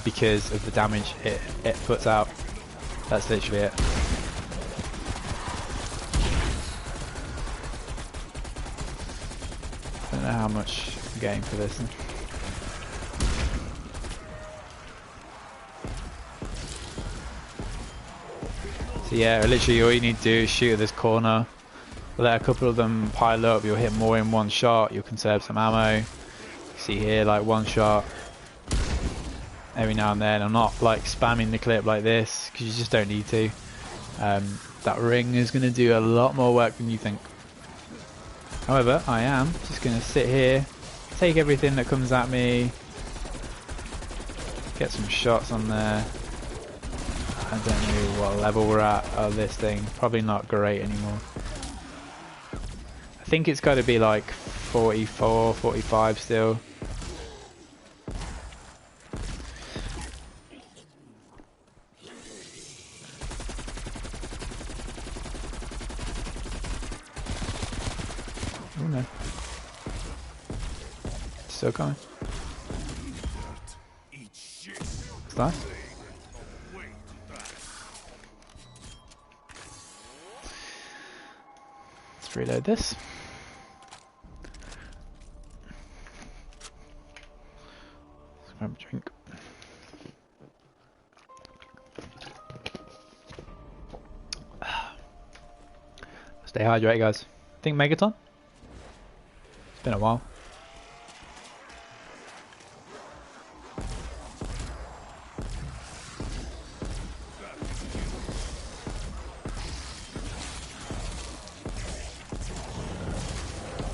because of the damage it puts out. That's literally it. I don't know how much I'm getting for this. So yeah, literally all you need to do is shoot at this corner. Let a couple of them pile up, you'll hit more in one shot, you'll conserve some ammo. See here, like one shot every now and then. I'm not like spamming the clip like this because you just don't need to. That ring is going to do a lot more work than you think. However, I am just going to sit here, take everything that comes at me, get some shots on there. I don't know what level we're at of this thing. Probably not great anymore. I think it's got to be like 44, 45 still. Oh no. Still coming. It's nice. Let's reload this. Let's grab a drink. Stay hydrated, guys. Think Megaton? It's been a while.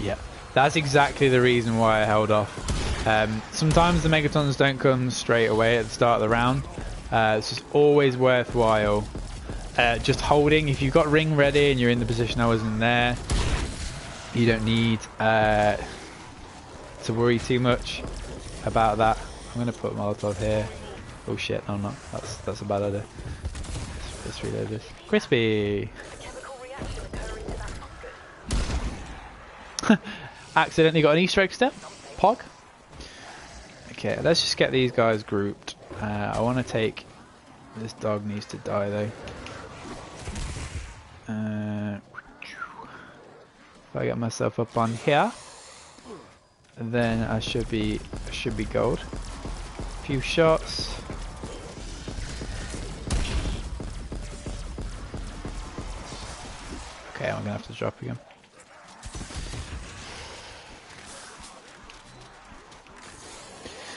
Yeah, that's exactly the reason why I held off. Sometimes the Megatons don't come straight away at the start of the round. It's just always worthwhile just holding. If you've got ring ready and you're in the position I was in there, you don't need to worry too much about that. I'm gonna put Molotov here. Oh shit, no I'm not. That's a bad idea. Let's reload this. Crispy! Accidentally got an Easter egg step. Pog. Okay, let's just get these guys grouped. I want to take... This dog needs to die though. If I get myself up on here, then I should be gold. A few shots. Okay, I'm gonna have to drop again.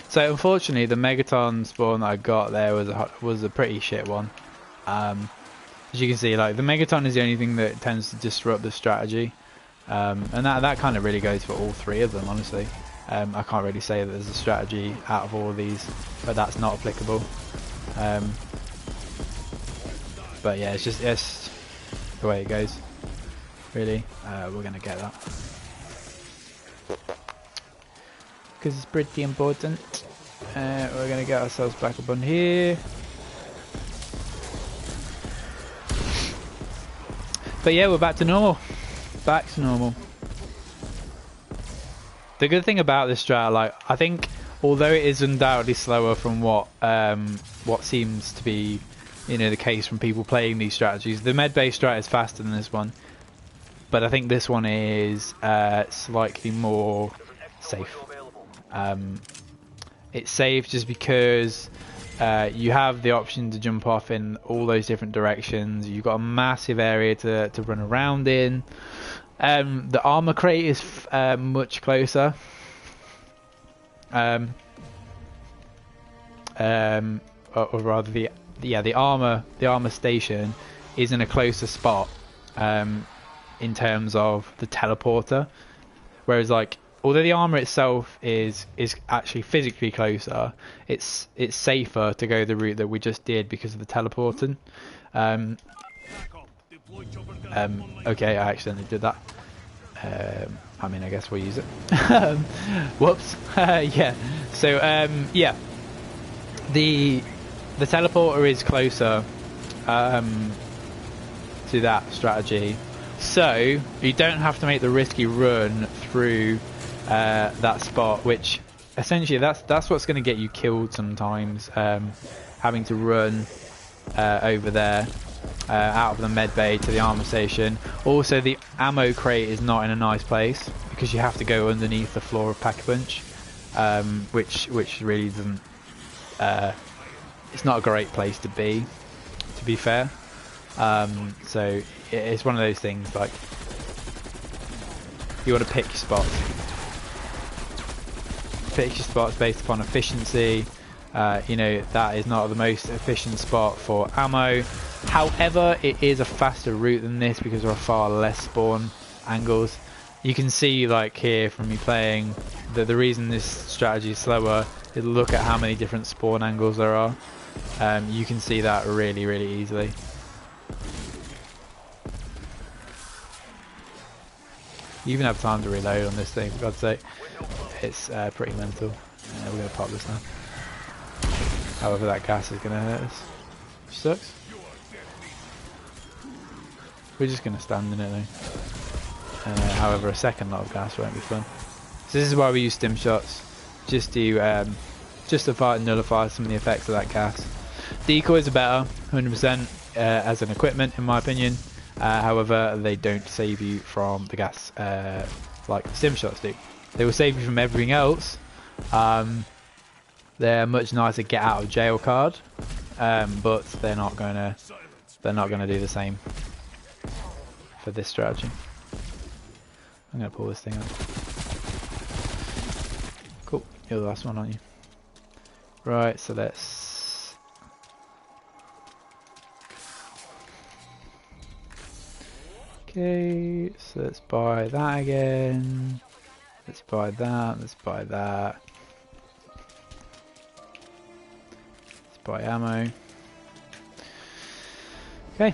So unfortunately, the Megaton spawn that I got there was a pretty shit one. As you can see, like the Megaton is the only thing that tends to disrupt the strategy, and that kind of really goes for all three of them. Honestly, I can't really say that there's a strategy out of all of these, but that's not applicable. But yeah, it's the way it goes. Really, we're gonna get that. Because it's pretty important. We're going to get ourselves back up on here. But yeah, we're back to normal. Back to normal. The good thing about this strat, like, I think, although it is undoubtedly slower from what seems to be, you know, the case from people playing these strategies, the med-based strat is faster than this one. But I think this one is slightly more safe. It's safe just because you have the option to jump off in all those different directions. You've got a massive area to run around in. The armor crate is much closer. Or rather, the armor station is in a closer spot in terms of the teleporter. Whereas, like, although the armor itself is actually physically closer, it's safer to go the route that we just did because of the teleporting. Okay, I accidentally did that. I mean, I guess we'll use it. Whoops. Yeah. So yeah, the teleporter is closer to that strategy, so you don't have to make the risky run through that spot, which essentially that's what's going to get you killed sometimes, having to run over there out of the med bay to the armor station. Also, the ammo crate is not in a nice place because you have to go underneath the floor of Pack-a-Punch, which really doesn't it's not a great place to be fair. So it's one of those things, like, you want to pick your spots based upon efficiency. You know, that is not the most efficient spot for ammo. However, it is a faster route than this because there are far less spawn angles. You can see, like here from me playing, that the reason this strategy is slower is look at how many different spawn angles there are. You can see that really easily. You even have time to reload on this thing, for God's sake. It's pretty mental. We're going to pop this now. However, that gas is going to hurt us. Which sucks. We're just going to stand in it though. However, a second lot of gas won't be fun. So this is why we use stim shots. Just to nullify some of the effects of that gas. Decoys are better, 100% as an equipment in my opinion. However, they don't save you from the gas like stim shots do. They will save you from everything else. They're a much nicer get out of jail card, but they're not gonna do the same for this strategy. I'm gonna pull this thing up. Cool, you're the last one, aren't you? Right, so let's... Okay, so let's buy that again. Let's buy that, let's buy that. Let's buy ammo. Okay.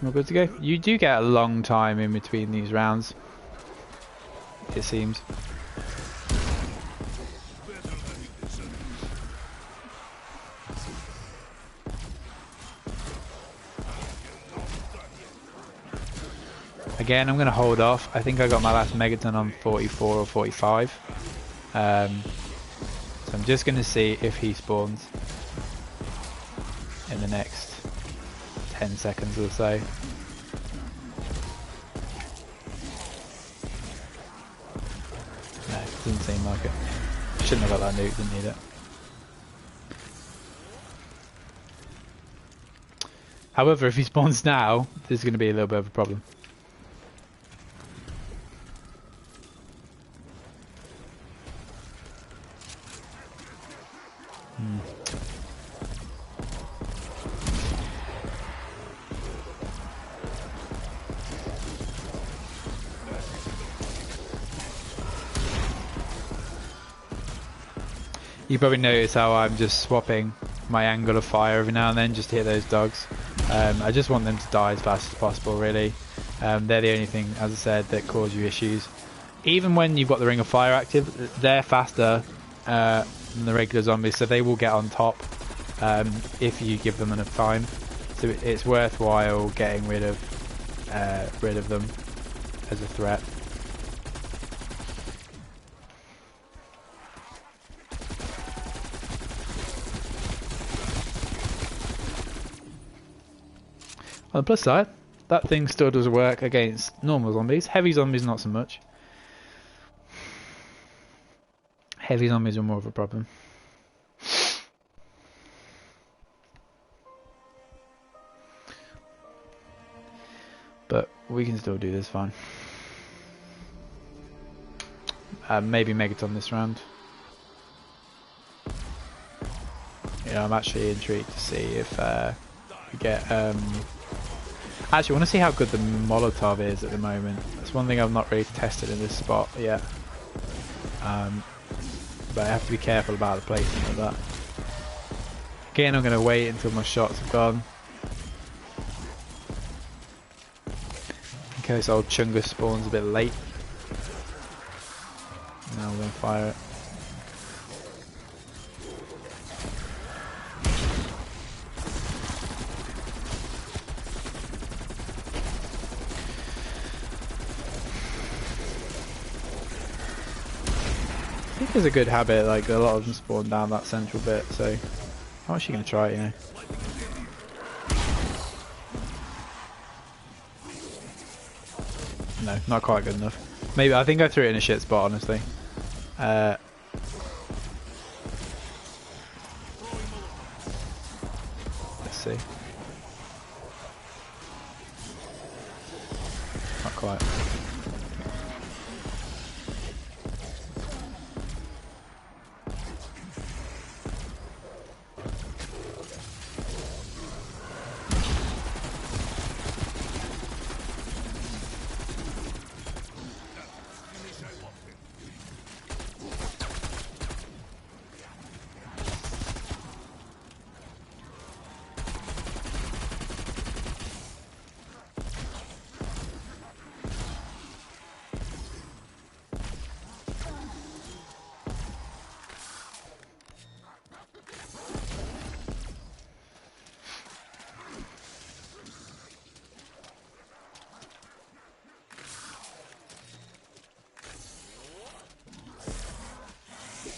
We're good to go. You do get a long time in between these rounds, it seems. Again, I'm going to hold off. I think I got my last Megaton on 44 or 45. So I'm just going to see if he spawns in the next 10 seconds or so. No, doesn't seem like it. Shouldn't have got that nuke, didn't need it. However, if he spawns now, this is going to be a little bit of a problem. You probably notice how I'm just swapping my angle of fire every now and then just to hit those dogs. I just want them to die as fast as possible, really. They're the only thing, as I said, that cause you issues. Even when you've got the Ring of Fire active, they're faster than the regular zombies, so they will get on top if you give them enough time. So it's worthwhile getting rid of them as a threat. On the plus side, that thing still does work against normal zombies. Heavy zombies, not so much. Heavy zombies are more of a problem. But we can still do this fine. Maybe Megaton this round. Yeah, I'm actually intrigued to see if we get... Actually, I want to see how good the Molotov is at the moment. That's one thing I've not really tested in this spot yet. But I have to be careful about the placement of that. Again, I'm going to wait until my shots have gone. In case old Chungus spawns a bit late. Now we're going to fire it. I think it's a good habit, like a lot of them spawn down that central bit, so I'm actually going to try it, you know. No, not quite good enough. Maybe, I think I threw it in a shit spot, honestly. Let's see. Not quite.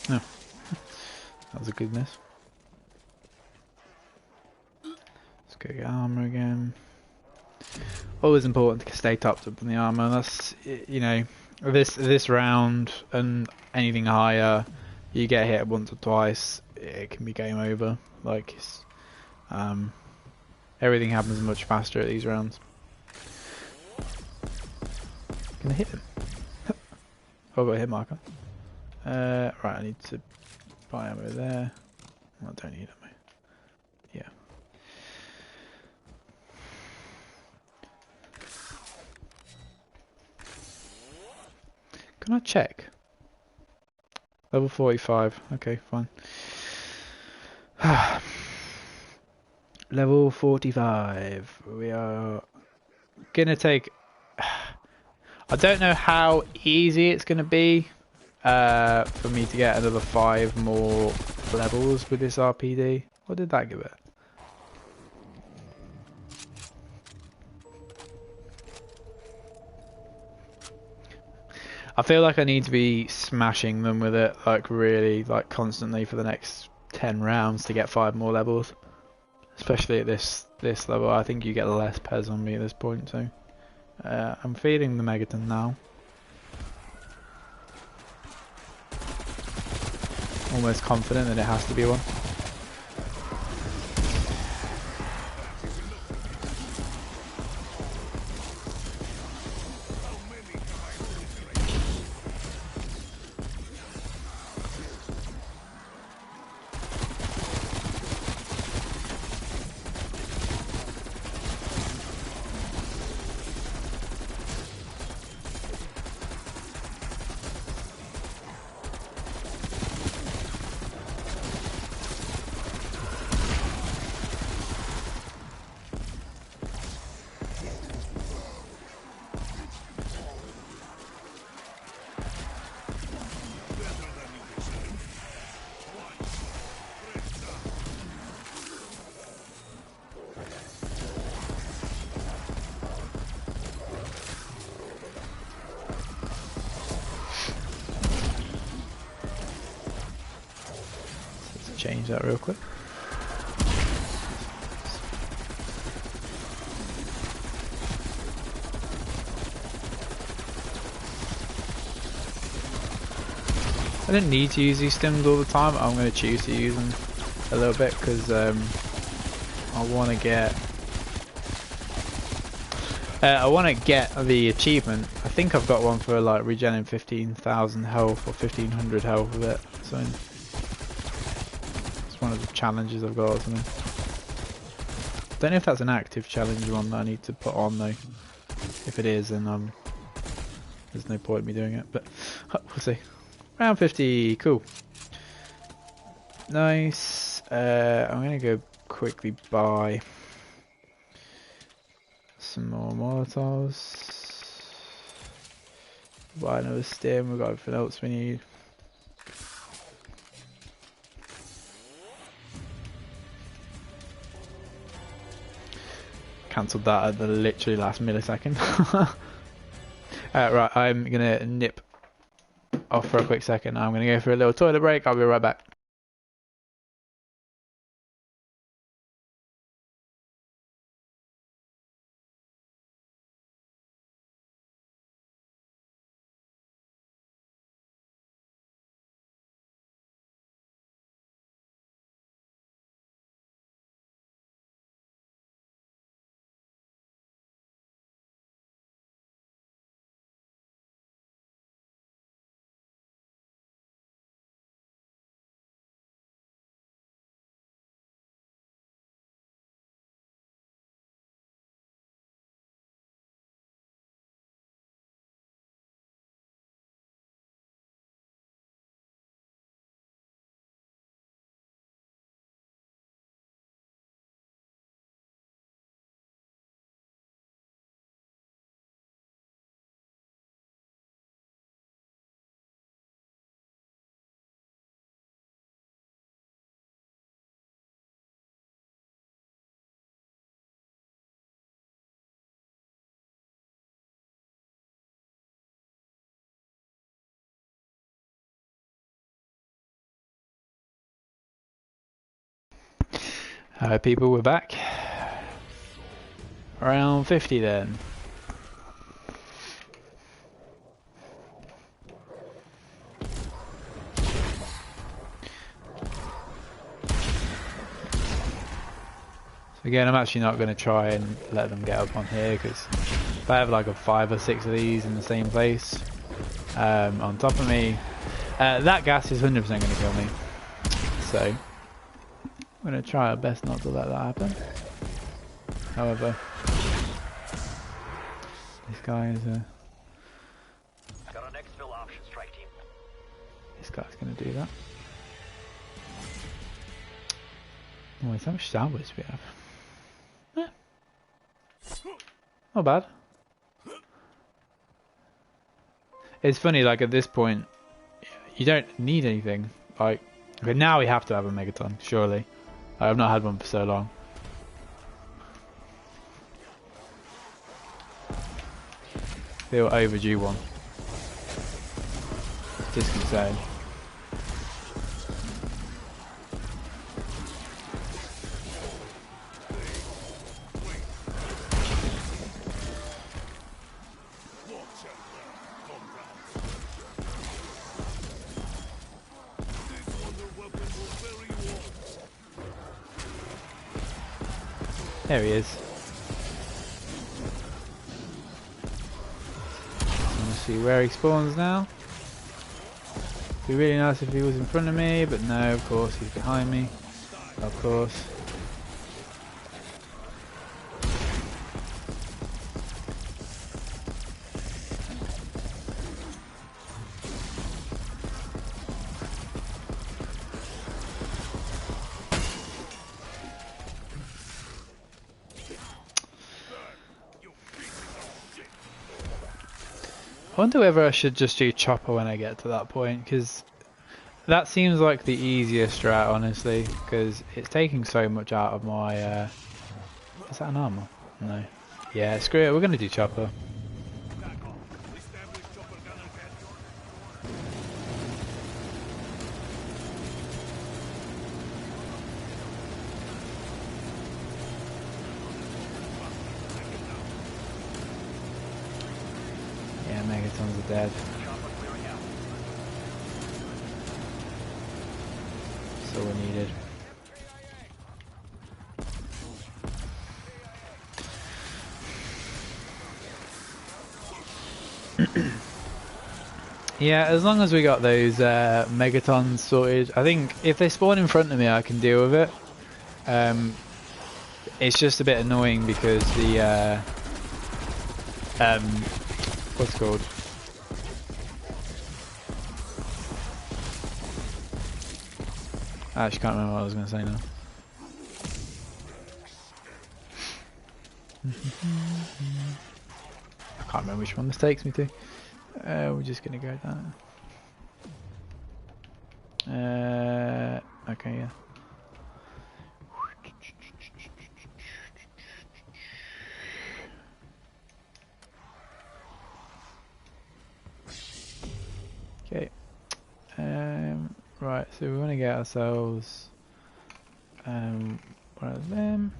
No. That was a good miss. Let's go get armor again. Always important to stay topped up in the armor. That's, you know, this round and anything higher, you get hit once or twice, it can be game over. Like, everything happens much faster at these rounds. Can I hit him? Oh, I've got a hit marker. Right, I need to buy ammo there. I don't need ammo. Yeah. Can I check? Level 45. Okay, fine. Level 45. We are gonna take... I don't know how easy it's gonna be for me to get another 5 more levels with this RPD. What did that give it? I feel like I need to be smashing them with it, like really, like constantly for the next 10 rounds to get 5 more levels. Especially at this level, I think you get less Pez on me at this point, so I'm feeding the Megaton now. Almost confident that it has to be one. Change that real quick. I don't need to use these stims all the time. I'm going to choose to use them a little bit because I want to get the achievement. I think I've got one for like regenerating 15,000 health or 1,500 health with it. So it's one of the challenges I've got or something. Don't know if that's an active challenge one that I need to put on though. If it is, then there's no point in me doing it. But we'll see. Round 50, cool. Nice. I'm gonna go quickly buy some more Molotovs. Buy another stim, we've got everything else we need. Cancelled that at the literally last millisecond. Right, I'm gonna nip off for a quick second. I'm gonna go for a little toilet break. I'll be right back. Alright people, we're back. Round 50 then. So again, I'm actually not going to try and let them get up on here, because if I have like a 5 or 6 of these in the same place on top of me, that gas is 100% going to kill me. So I'm going to try our best not to let that happen. However, this guy is Got an exfil option, strike team. this guy's going to do that. Oh, wait, how much salvage do we have? Not bad. It's funny, like at this point, you don't need anything. Like, okay, now we have to have a Megaton, surely. I've not had one for so long. Feel overdue one. Just insane. There he is. I want to see where he spawns now. It'd be really nice if he was in front of me, but no, of course he's behind me. Of course. I wonder whether I should just do chopper when I get to that point, because that seems like the easiest strat, honestly, because it's taking so much out of my... Is that an armor? No. Yeah, screw it, we're going to do chopper. Yeah, Megatons are dead. That's all we needed. Yeah, as long as we got those Megatons sorted, I think if they spawn in front of me I can deal with it. It's just a bit annoying because the what's it called? I actually can't remember what I was going to say now. I can't remember which one this takes me to. We're just going to go that. Okay, yeah. Okay. Right, so we want to get ourselves one of them.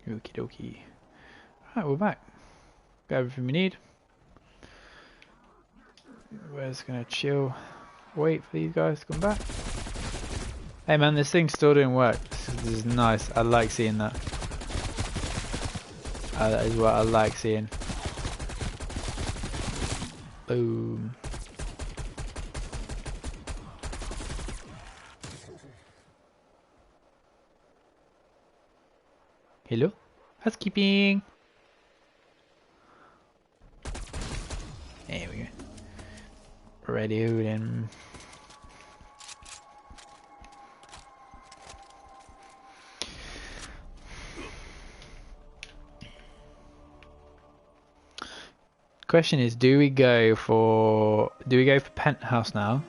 Okie dokie. Alright, we're back. Got everything we need. We're just gonna chill, wait for these guys to come back. Hey man, this thing's still doing work. This is nice. I like seeing that. That is what I like seeing. Boom. Hello? Housekeeping! There we go. Ready then. Question is, do we go for penthouse now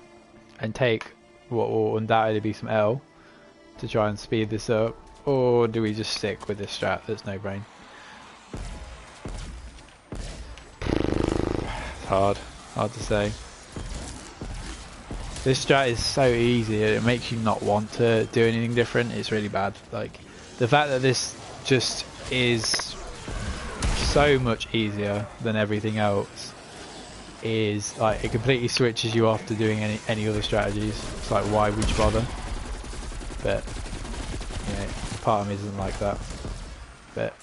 and take what will undoubtedly be some L to try and speed this up, or do we just stick with this strat that's no brain? It's hard to say. This strat is so easy, it makes you not want to do anything different. It's really bad. Like, the fact that this just is so much easier than everything else is like, it completely switches you off to doing any other strategies. It's like, why would you bother? But yeah, part of me doesn't like that. But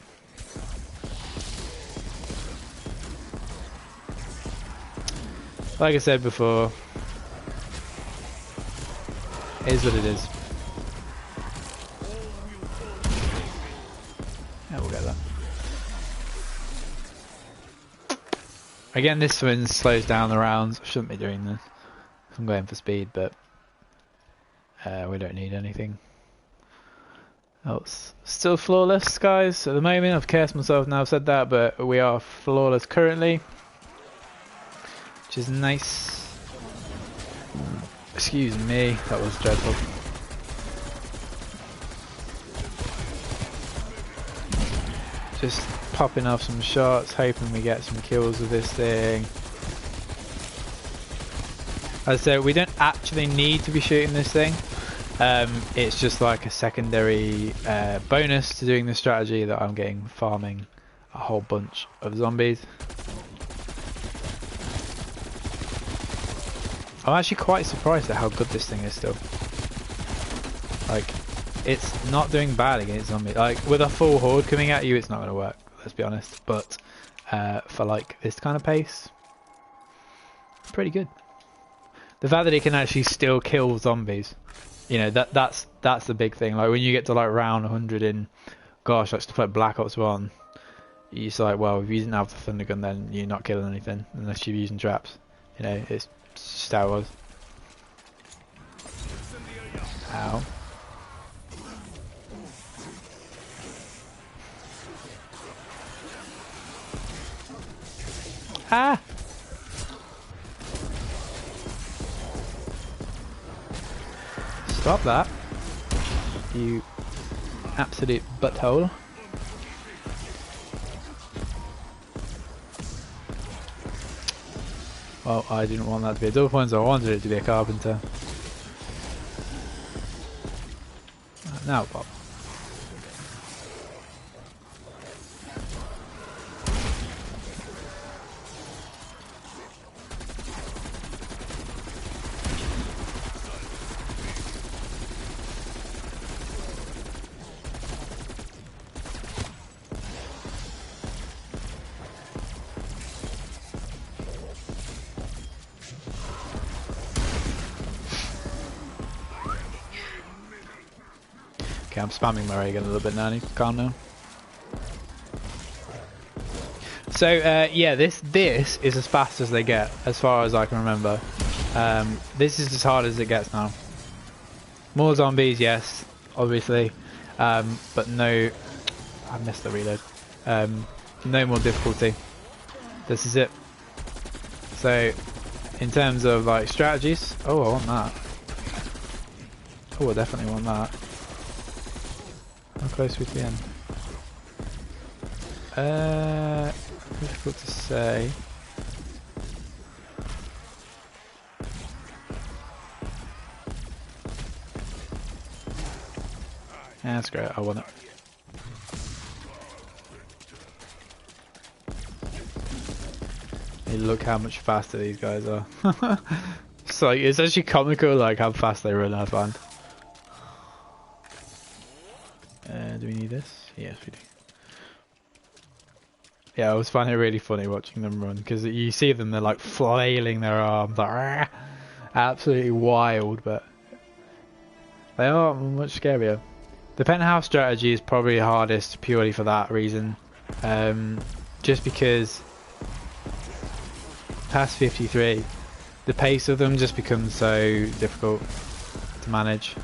like I said before, it is what it is. Yeah, we'll get that. Again, this one slows down the rounds. I shouldn't be doing this. I'm going for speed, but we don't need anything else. Still flawless, guys, at the moment. I've cursed myself now I've said that, but we are flawless currently, which is nice. Excuse me, that was dreadful. Just popping off some shots, hoping we get some kills with this thing. As I said, we don't actually need to be shooting this thing. It's just like a secondary bonus to doing the strategy that I'm getting farming a whole bunch of zombies. I'm actually quite surprised at how good this thing is still. Like, it's not doing bad against zombies. Like, with a full horde coming at you, it's not going to work, let's be honest. But for like this kind of pace, pretty good. The fact that it can actually still kill zombies, you know, that's the big thing. Like, when you get to like round 100 in, gosh, like stuff like Black Ops 1, you're just like, well, if you didn't have the thunder gun, then you're not killing anything unless you're using traps. You know, it's just how it was. Ow. Ah! Stop that, you absolute butthole. Well, I didn't want that to be a double point, so I wanted it to be a carpenter. Now what? I'm spamming my Reagan a little bit now. I need to calm down. So yeah, this is as fast as they get, as far as I can remember. This is as hard as it gets now. More zombies, yes, obviously, but no. I missed the reload. No more difficulty. This is it. So, in terms of like strategies, oh, I want that. Oh, I definitely want that. How close are we to the end? Difficult to say. Yeah, that's great. I want it. Hey, look how much faster these guys are. It's actually comical, like how fast they run. I find. Do we need this? Yes, we do. Yeah, I always find it really funny watching them run because you see them, they're like flailing their arms, like absolutely wild, but they are much scarier. The penthouse strategy is probably hardest purely for that reason, just because past 53, the pace of them just becomes so difficult to manage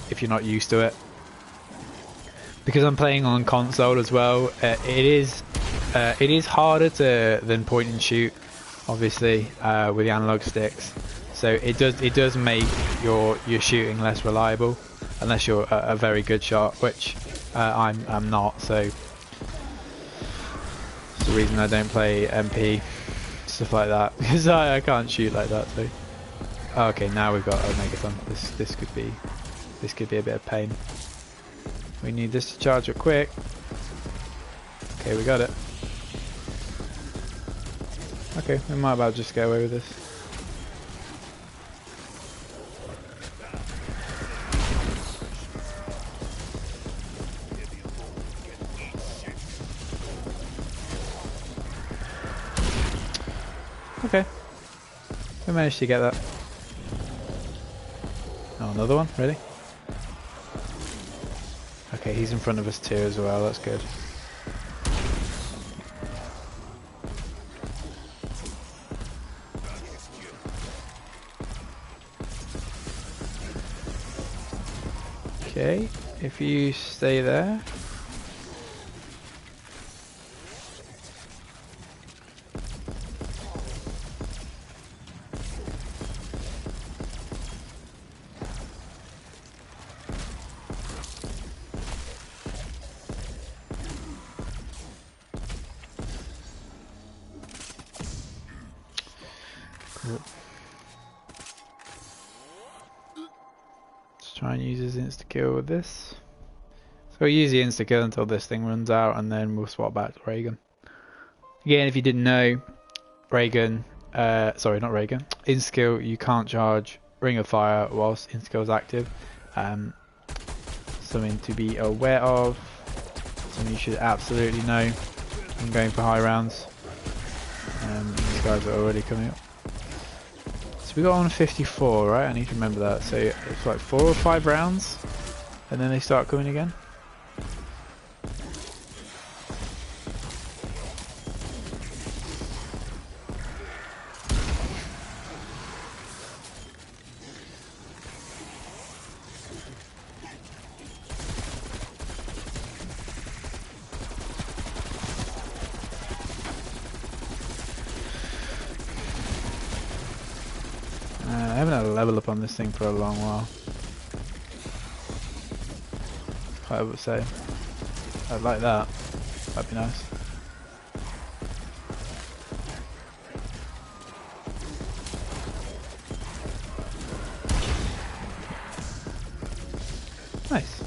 if you're not used to it. Because I'm playing on console as well, it is harder than point and shoot, obviously, with the analog sticks. So it does make your shooting less reliable unless you're a very good shot, which I'm not. So it's the reason I don't play MP, stuff like that, because I can't shoot like that. So okay, now we've got a Megaton. This could be a bit of pain. We need this to charge up quick. Okay, we got it. Okay, we might about just get away with this. Okay, we managed to get that. Oh, another one? Really? Okay, he's in front of us too as well, that's good. Okay, if you stay there. Try and use his insta-kill with this. So we'll use the insta-kill until this thing runs out, and then we'll swap back to Reagan. Again, if you didn't know, Reagan, sorry, not Reagan, insta-kill, you can't charge Ring of Fire whilst insta-kill is active. Something to be aware of, something you should absolutely know when going for high rounds. These guys are already coming up. So we got on 54, right? I need to remember that. So it's like 4 or 5 rounds, and then they start coming again. I haven't had a level up on this thing for a long while. I would say. I'd like that. That'd be nice. Nice.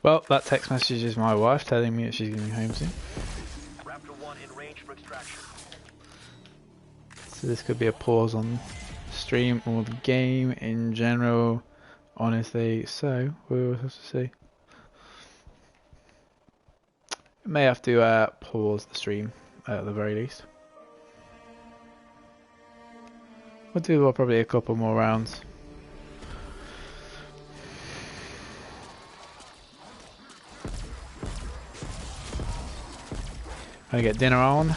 Well, that text message is my wife telling me that she's getting home soon. Raptor 1 in range for extraction. So this could be a pause on stream or the game in general, honestly. So we'll have to see. May have to pause the stream at the very least. We'll do probably a couple more rounds. Gonna get dinner on.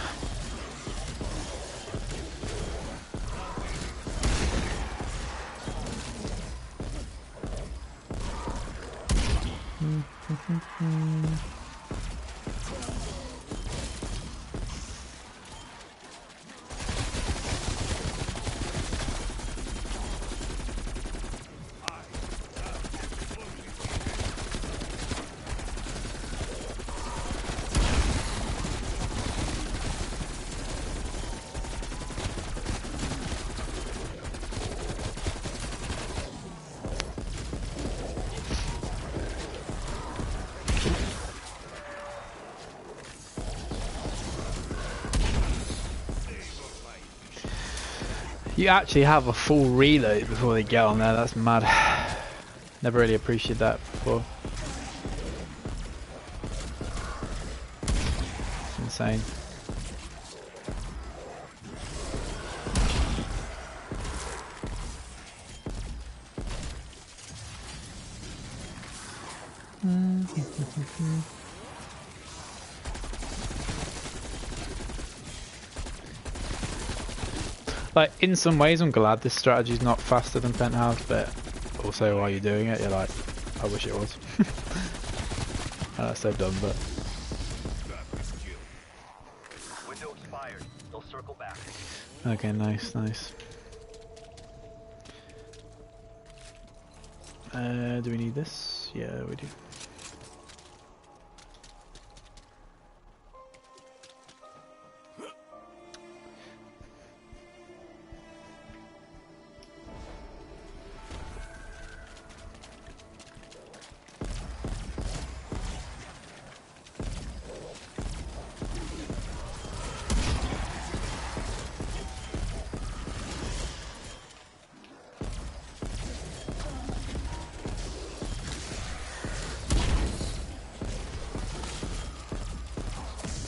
You actually have a full reload before they get on there, that's mad. Never really appreciated that before. It's insane. Like, in some ways I'm glad this strategy is not faster than Penthouse, but also while you're doing it, you're like, I wish it was. And that's so dumb, but... Window expired. They'll circle back. Okay, nice, nice. Do we need this? Yeah, we do.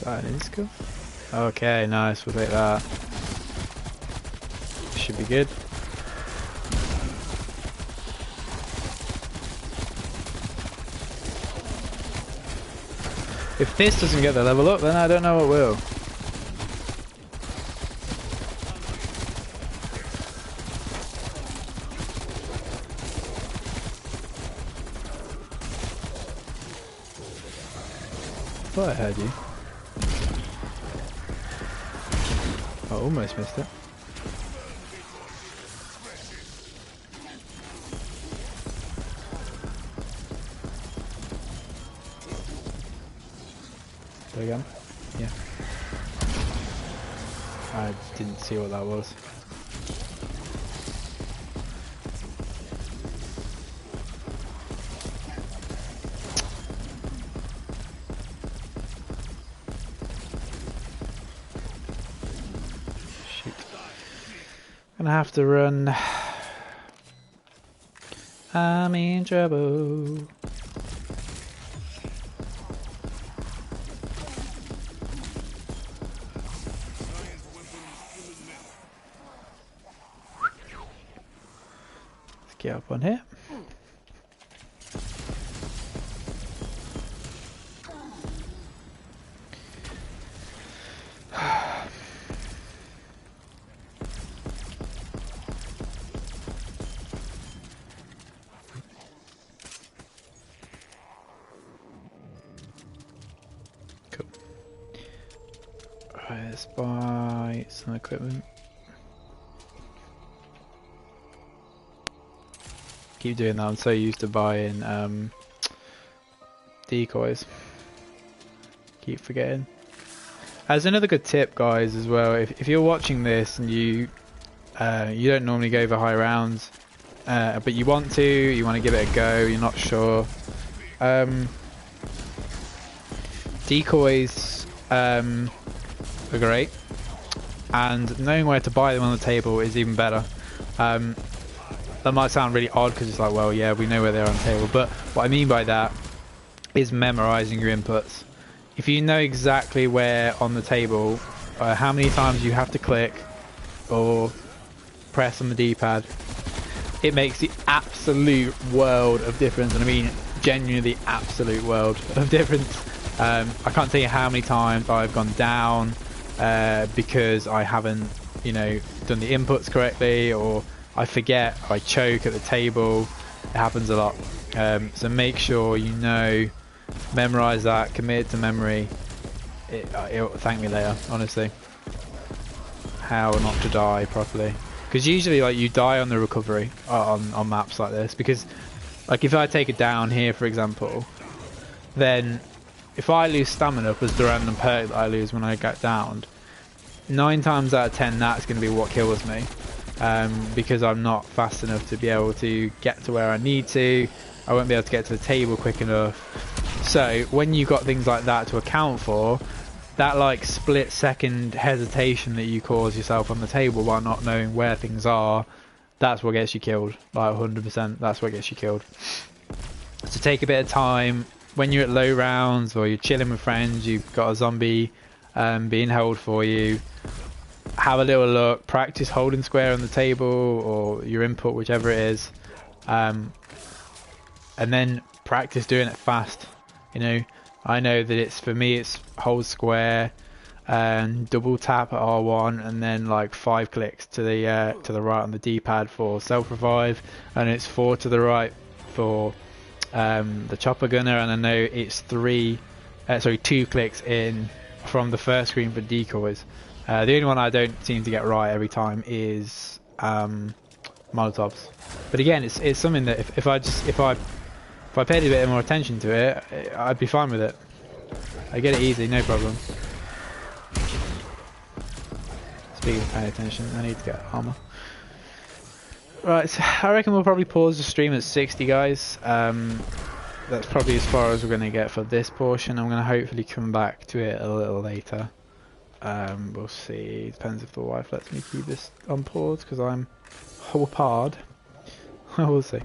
That is cool. Okay, nice, we'll take that. Should be good. If this doesn't get the level up, then I don't know what will. I thought I heard you. I almost missed it. There again? Yeah. I didn't see what that was. Gonna have to run. I'm in trouble. Let's get up on here. Let's buy some equipment. Keep doing that, I'm so used to buying decoys. Keep forgetting. As another good tip, guys, as well, if you're watching this and you don't normally go for high rounds, but you want to give it a go, you're not sure, Decoys are great, and knowing where to buy them on the table is even better. That might sound really odd because it's like, well, yeah, we know where they are on the table, but what I mean by that is memorizing your inputs. If you know exactly where on the table, how many times you have to click or press on the D-pad, it makes the absolute world of difference, and I mean genuinely the absolute world of difference. I can't tell you how many times I've gone down because I haven't, you know, done the inputs correctly, or I forget, I choke at the table. It happens a lot. So make sure you know, memorize that, commit to memory. It'll thank me later, honestly. How not to die properly. Because usually, like, you die on the recovery on maps like this. Because, like, if I take it down here, for example, then if I lose stamina plus the random perk that I lose when I get downed, 9 times out of 10 that's going to be what kills me. Because I'm not fast enough to be able to get to where I need to. I won't be able to get to the table quick enough. So when you've got things like that to account for, that like split second hesitation that you cause yourself on the table while not knowing where things are, that's what gets you killed. Like 100%, that's what gets you killed. So take a bit of time when you're at low rounds or you're chilling with friends, you've got a zombie being held for you. Have a little look, practice holding square on the table or your input, whichever it is, and then practice doing it fast. You know, I know that it's, for me, it's hold square and double tap at R1 and then like 5 clicks to the right on the D-pad for self revive, and it's 4 to the right for the chopper gunner, and I know it's 2 clicks in from the first screen for decoys. The only one I don't seem to get right every time is Molotovs. But again, it's something that if I paid a bit more attention to it, I'd be fine with it. I get it easy, no problem. Speaking of paying attention, I need to get armor. Right, so I reckon we'll probably pause the stream at 60, guys. That's probably as far as we're going to get for this portion. I'm going to hopefully come back to it a little later. We'll see. Depends if the wife lets me keep this on pause because I'm hard. We'll see.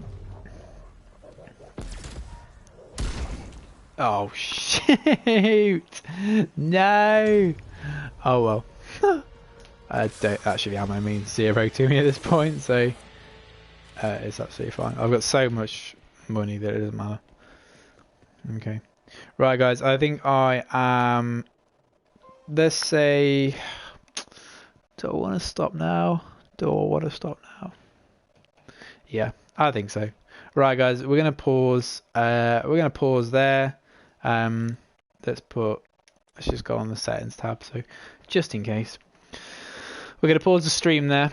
Oh shoot! No! Oh well. I don't actually ammo means 0 to me at this point, so it's absolutely fine. I've got so much money that it doesn't matter. Okay. Right guys, I think I am, let's say, do I want to stop now? Do I want to stop now? Yeah, I think so. Right guys, we're gonna pause. We're gonna pause there. Let's just go on the settings tab, so just in case. We're gonna pause the stream there.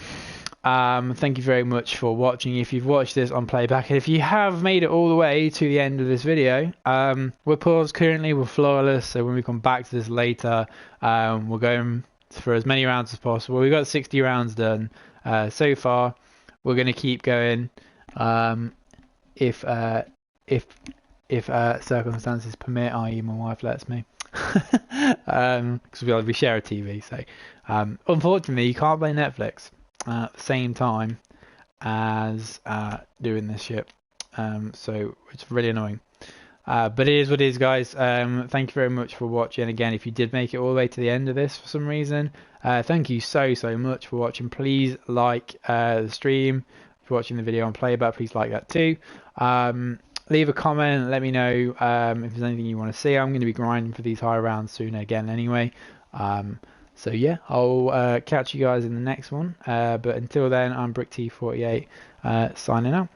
Thank you very much for watching. If you've watched this on playback, and if you have made it all the way to the end of this video, we're paused currently, we're flawless, so when we come back to this later, we're going for as many rounds as possible. We've got 60 rounds done so far. We're going to keep going if circumstances permit, i.e. my wife lets me. Because we share a TV, so unfortunately you can't play Netflix at the same time as doing this shit, so it's really annoying, but it is what it is, guys. Thank you very much for watching. Again, if you did make it all the way to the end of this for some reason, thank you so much for watching. Please like the stream. If you're watching the video on playback, please like that too. Leave a comment, let me know if there's anything you want to see. I'm going to be grinding for these high rounds soon again anyway. So yeah, I'll catch you guys in the next one. But until then, I'm BrickT48 signing out.